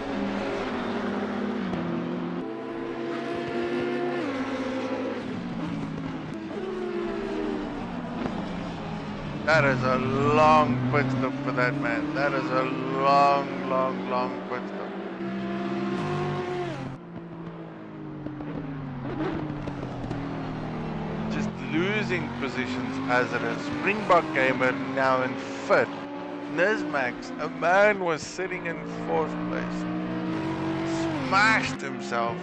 Speaker 1: That is a long pit stop for that man. That is a long pit stop. Just losing positions as it is. Springbok Gamer now in 5th. Nismax, a man was sitting in 4th place. Smashed himself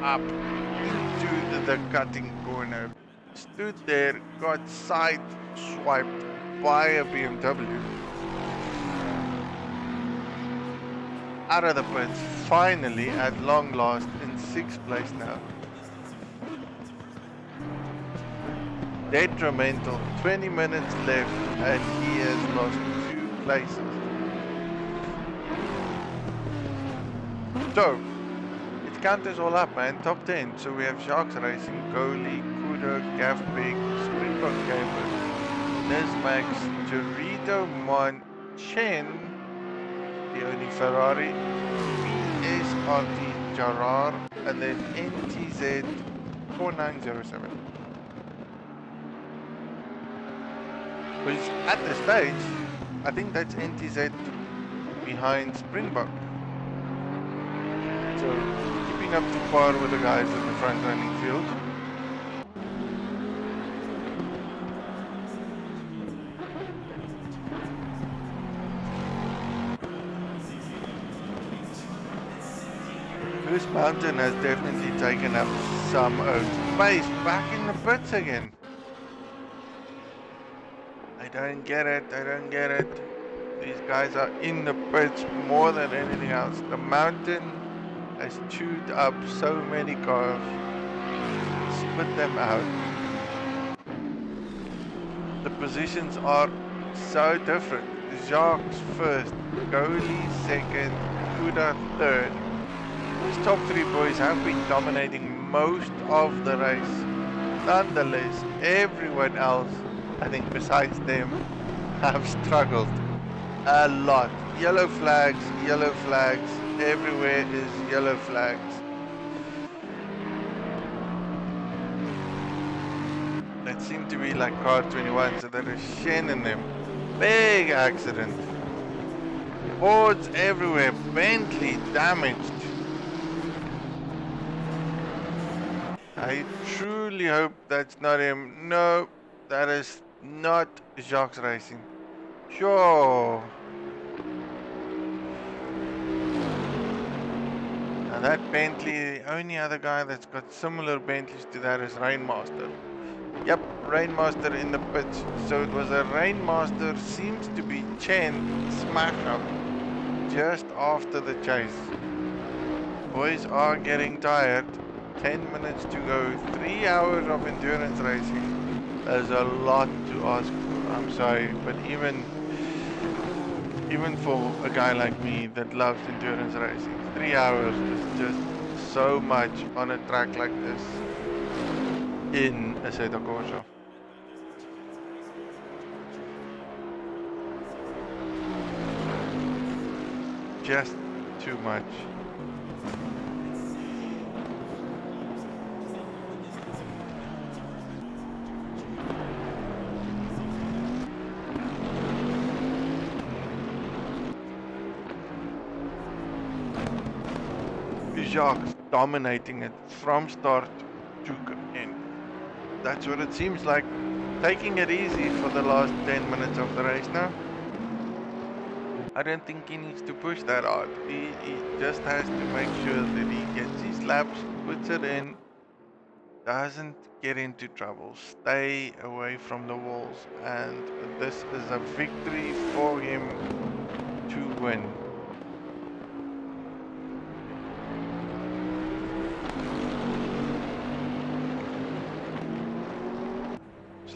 Speaker 1: up into the cutting corner. Stood there, got side swiped by a BMW. Out of the pits, finally at long last in 6th place now. Detrimental, 20 minutes left and he has lost 2 places. So, it counters all up, man. Top 10. So we have Sharks Racing, Goalie, Kudo, Gavbig, Springbok Gamer, Nismax, Dorito, Mon, Chen, the only Ferrari, SRT, Gerard, and then NTZ 4907. Which at this stage, I think that's NTZ behind Springbok. So keeping up to par with the guys in the front running field. This mountain has definitely taken up some space. Back in the pits again. I don't get it. These guys are in the pits more than anything else. The mountain has chewed up so many cars. Split them out. The positions are so different. Jacques first, Goalie second, Kuda third. These top 3 boys have been dominating most of the race. Nonetheless, everyone else, I think besides them, have struggled a lot. Yellow flags, everywhere is yellow flags. That seem to be like car 21, so there is Shen in them. Big accident. Boards everywhere, Bentley damaged. I truly hope that's not him. No, that is not Jacques Racing. Sure. Now that Bentley, the only other guy that's got similar Bentleys to that is Rainmaster. Yep, Rainmaster in the pits. So it was a Rainmaster, seems to be Chen smash up just after the chase. Boys are getting tired. 10 minutes to go, 3 hours of endurance racing. There's a lot to ask for. I'm sorry, but even for a guy like me that loves endurance racing, 3 hours is just so much on a track like this in Assetto Corsa. just too much. Jacques dominating it from start to end. That's what it seems like. Taking it easy for the last 10 minutes of the race now. I don't think he needs to push that hard. He just has to make sure that he gets his laps, puts it in, doesn't get into trouble, stay away from the walls, and this is a victory for him to win.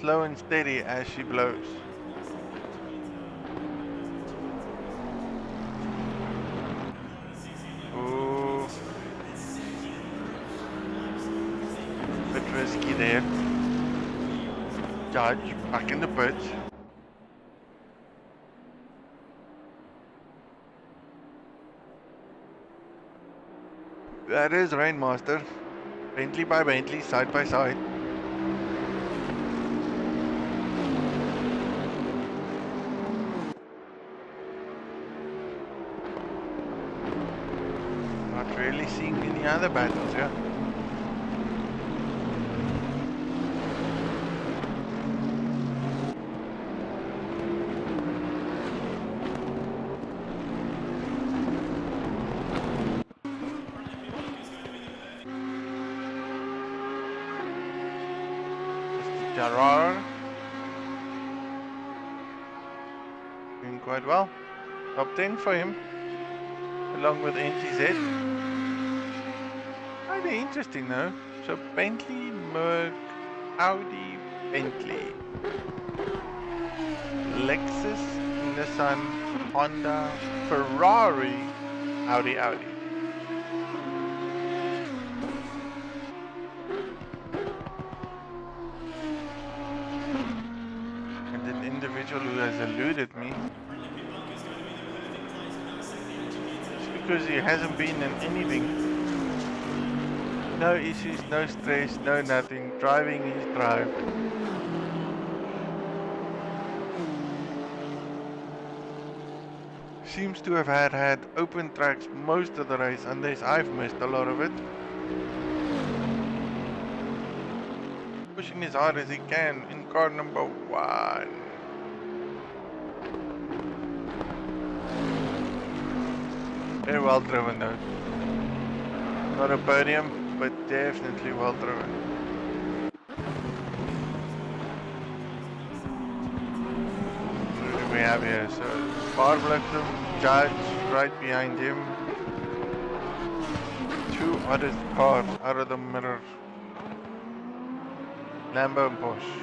Speaker 1: Slow and steady as she blows. Ooh. Bit risky there. Judge back in the pits. That is Rainmaster. Bentley by Bentley, side by side. Not really seeing any other battles, yeah. Gerard doing quite well. Top 10 for him, along with NTZ. Quite interesting though. So Bentley, Merc, Audi, Bentley, Lexus, Nissan, Honda, Ferrari, Audi. Individual who has eluded me just because he hasn't been in anything. No issues, no stress, no nothing. Driving his drive. Seems to have had open tracks most of the race, unless I've missed a lot of it. Pushing as hard as he can in car number 1. Very well driven though. Not a podium, but definitely well driven. What do we have here? So, Bar Blixum, Judge right behind him. 2 other cars out of the mirror. Lambo and Porsche.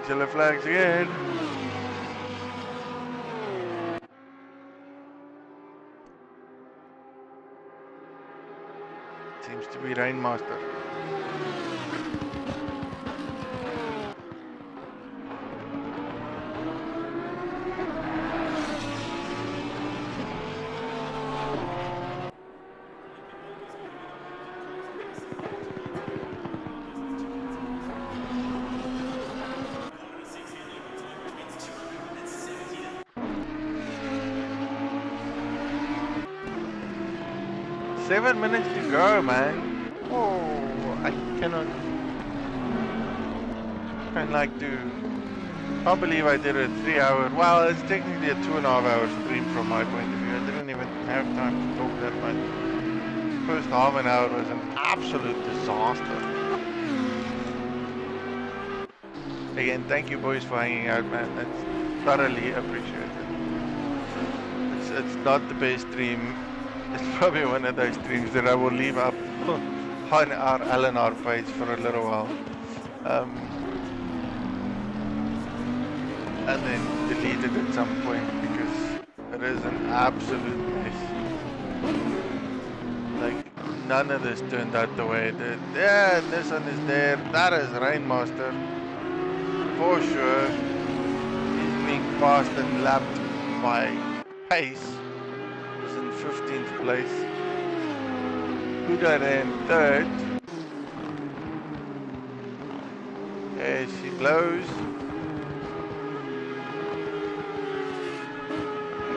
Speaker 1: Yellow flags again. Seems to be Rainmaster. Seven minutes to go, man. Oh, I cannot. Can't believe I did a 3 hour. Well, it's technically a 2.5 hour stream from my point of view. I didn't even have time to talk that much. First half an hour was an absolute disaster. Again, thank you boys for hanging out, man. That's thoroughly appreciated. It's not the best stream. It's probably one of those streams that I will leave up on our LNR page for a little while. And then delete it at some point because it is an absolute mess. Like, none of this turned out the way it did. Yeah, Nissan is there. That is Rainmaster. For sure. He's being passed and lapped by Pace. He's in 15th place. Huda in 3rd. There she blows.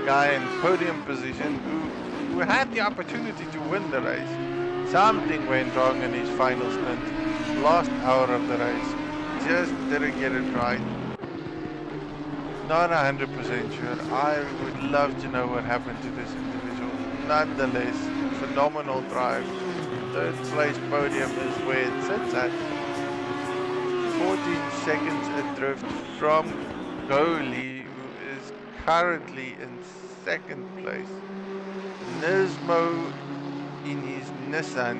Speaker 1: A guy in podium position who had the opportunity to win the race. Something went wrong in his final stint. Last hour of the race. Just didn't get it right. Not 100% sure. I would love to know what happened to this individual. Nonetheless, phenomenal drive. 3rd place podium is where it sits at. 14 seconds adrift from Goli, who is currently in 2nd place. Turismo in his Nissan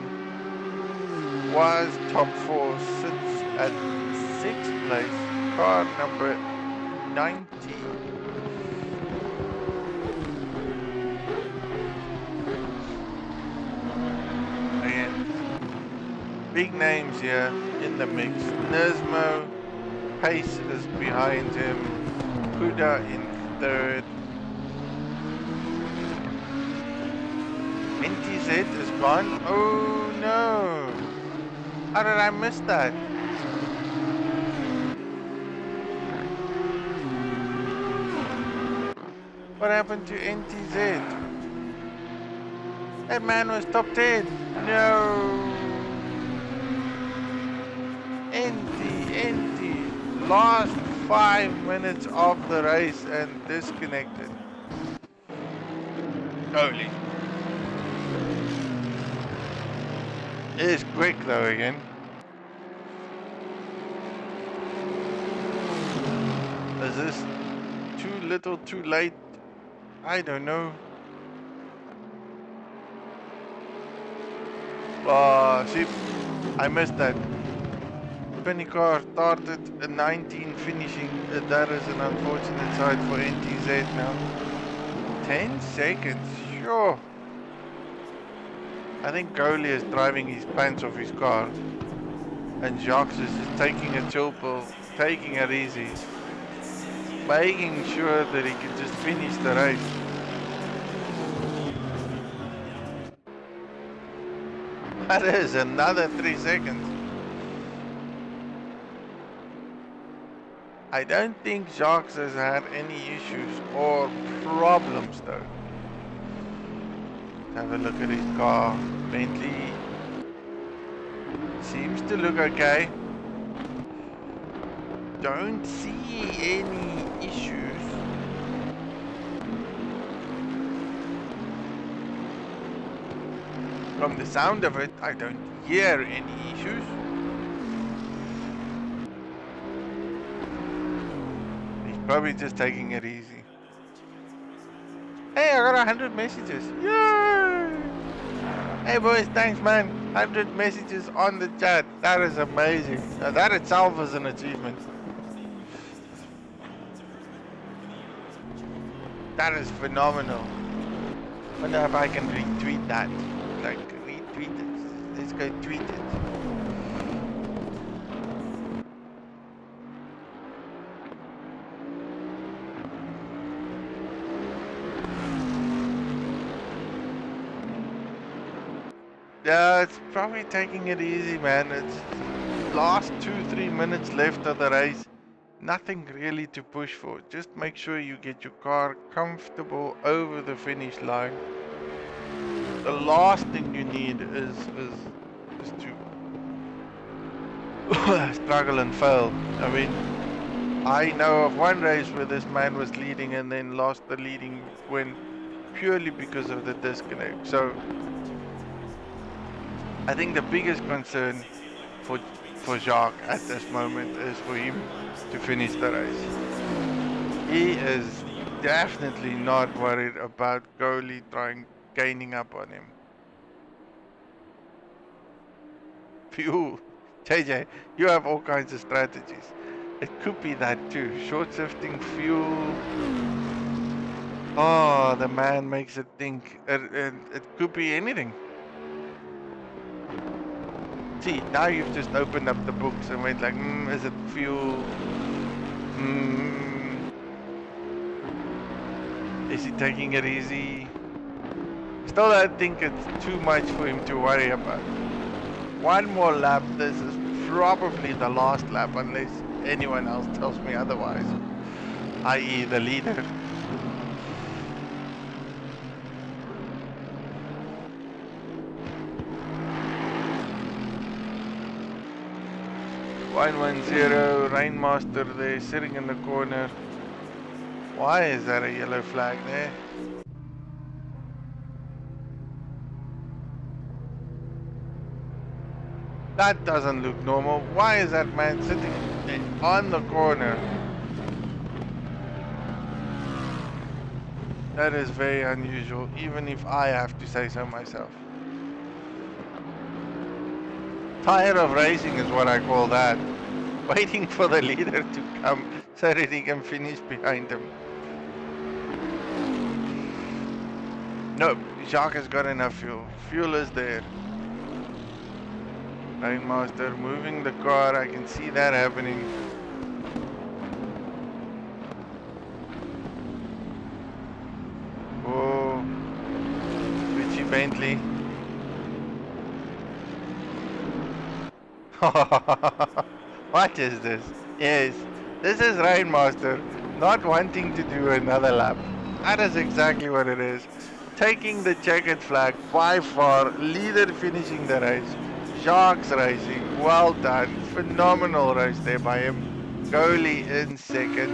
Speaker 1: was top 4, sits at 6th place. Car number 90. Again, big names here in the mix. Turismo, Pace is behind him. Huda in 3rd. NTZ is gone. Oh no! How did I miss that? What happened to NTZ? That man was top 10. No. NT. Last 5 minutes of the race and disconnected. Holy. It is quick though again. Is this too little too late? I don't know. Oh, see, I missed that. Penny car started at 19, finishing. That is an unfortunate side for NTZ now. 10 seconds, sure. I think Goli is driving his pants off his car. And Jacques is just taking a chill pill, taking it easy. Making sure that he can just finish the race. That is another 3 seconds. I don't think Jacques has had any issues or problems though. Have a look at his car. Bentley seems to look okay. Don't see any issues. From the sound of it, I don't hear any issues. He's probably just taking it easy. Hey, I got 100 messages. Yay! Hey boys, thanks man. 100 messages on the chat. That is amazing. Now that itself is an achievement. That is phenomenal. Wonder if I can retweet that. Like, retweet it. Let's go tweet it. Yeah, it's probably taking it easy, man. It's last 2-3 minutes left of the race. Nothing really to push for. Just make sure you get your car comfortable over the finish line. The last thing you need is to struggle and fail. I mean, I know of one race where this man was leading and then lost the leading win purely because of the disconnect. So I think the biggest concern for Jacques at this moment is for him to finish the race. He is definitely not worried about Goli gaining up on him. Fuel. JJ, you have all kinds of strategies. It could be that too. Short shifting fuel. Oh, the man makes it think. It could be anything. See, now you've just opened up the books and went like, is it fuel? Is he taking it easy? Still, I think it's too much for him to worry about. One more lap, this is probably the last lap unless anyone else tells me otherwise, i.e. the leader. One 1-0, Rainmaster there sitting in the corner. Why is that a yellow flag there? That doesn't look normal. Why is that man sitting on the corner? That is very unusual, even if I have to say so myself. Tired of racing is what I call that. Waiting for the leader to come so that he can finish behind him. Nope, Jacques has got enough fuel. Fuel is there. Rainmaster moving the car, I can see that happening. Oh, Richie Bentley. What is this? Yes, this is Rainmaster not wanting to do another lap. That is exactly what it is. Taking the checkered flag by far, leader finishing the race. Jacques racing, well done. Phenomenal race there by him. Goalie in second.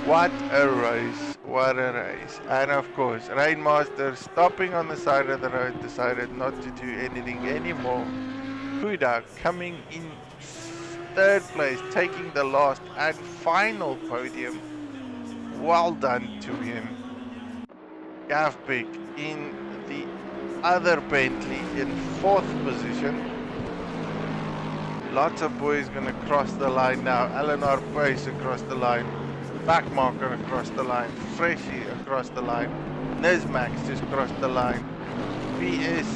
Speaker 1: What a race, what a race. And of course, Rainmaster stopping on the side of the road decided not to do anything anymore. Huda coming in third place, taking the last and final podium. Well done to him. Gavbik in the other Bentley in fourth position. Lots of boys gonna cross the line now. Eleanor Pace across the line. Backmarker across the line. Freshie across the line. Nismax just crossed the line. VS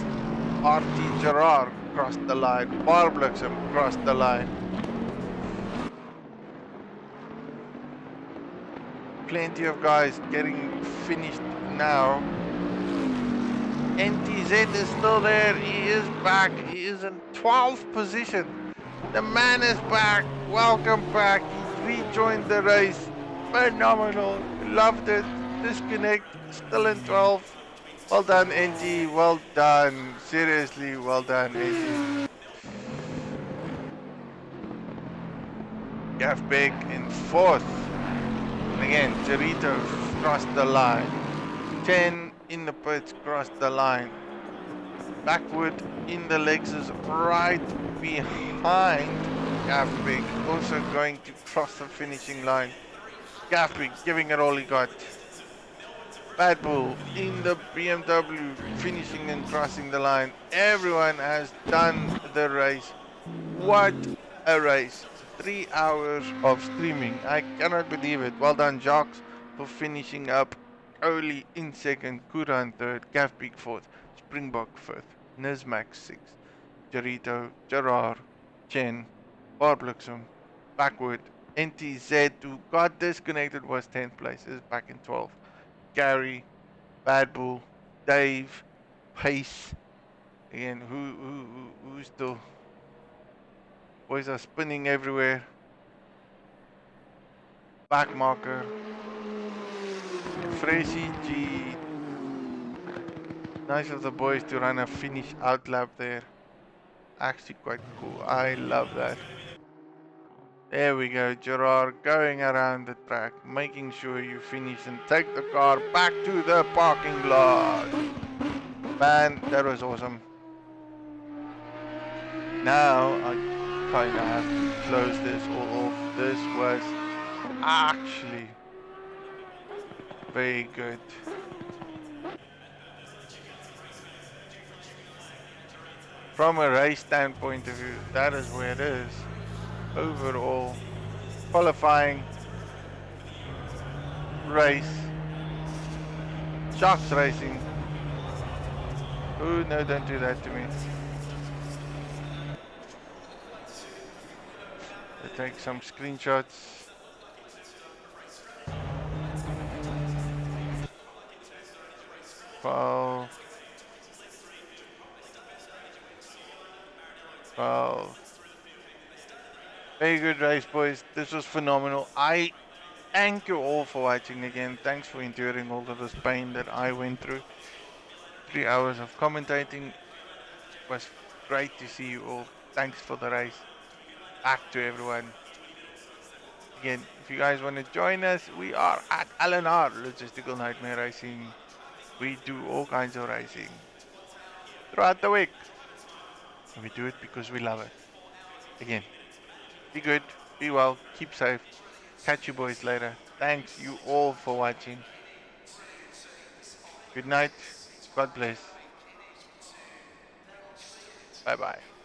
Speaker 1: RT Gerard crossed the line. Barbluxem crossed the line. Plenty of guys getting finished now. NTZ is still there. He is back. He is in 12th position. The man is back. Welcome back. He rejoined the race. Phenomenal. Loved it. Disconnect. Still in 12th. Well done, NT. Well done. Seriously, well done, NT. Gavbek in 4th. And again, Jarito crossed the line. 10 in the pits, crossed the line. Backwood in the Lexus right behind Gavbek, also going to cross the finishing line. Gavbek giving it all he got. Bad Bull in the BMW, finishing and crossing the line. Everyone has done the race. What a race. 3 hours of streaming. I cannot believe it. Well done, Jacques, for finishing up. Oli in second, Kura in third, Gavbek fourth, Springbok fifth, Nismax sixth, Jarito, Gerard, Chen, Barbluxem, Backwood, NTZ, who got disconnected, was 10th place, is back in 12th. Gary, Bad Bull, Dave, Pace, again, who's still? Boys are spinning everywhere. Backmarker. Freshie G. Nice of the boys to run a finish out lap there. Actually quite cool. I love that. There we go. Gerard going around the track, making sure you finish and take the car back to the parking lot. Man, that was awesome. Now I kind of have to close this all off. This was actually very good. From a race standpoint of view, that is where it is. Overall, qualifying, race, Sharks racing. Oh no, don't do that to me. to take some screenshots. Wow. Wow. Very good race, boys. This was phenomenal. I thank you all for watching again. Thanks for enduring all of this pain that I went through. 3 hours of commentating was great to see you all. Thanks for the race. Back to everyone. Again, if you guys want to join us, we are at LNR, Logistical Nightmare Racing. We do all kinds of racing throughout the week. And we do it because we love it. Again, be good, be well, keep safe. Catch you boys later. Thanks you all for watching. Good night. God bless. Bye bye.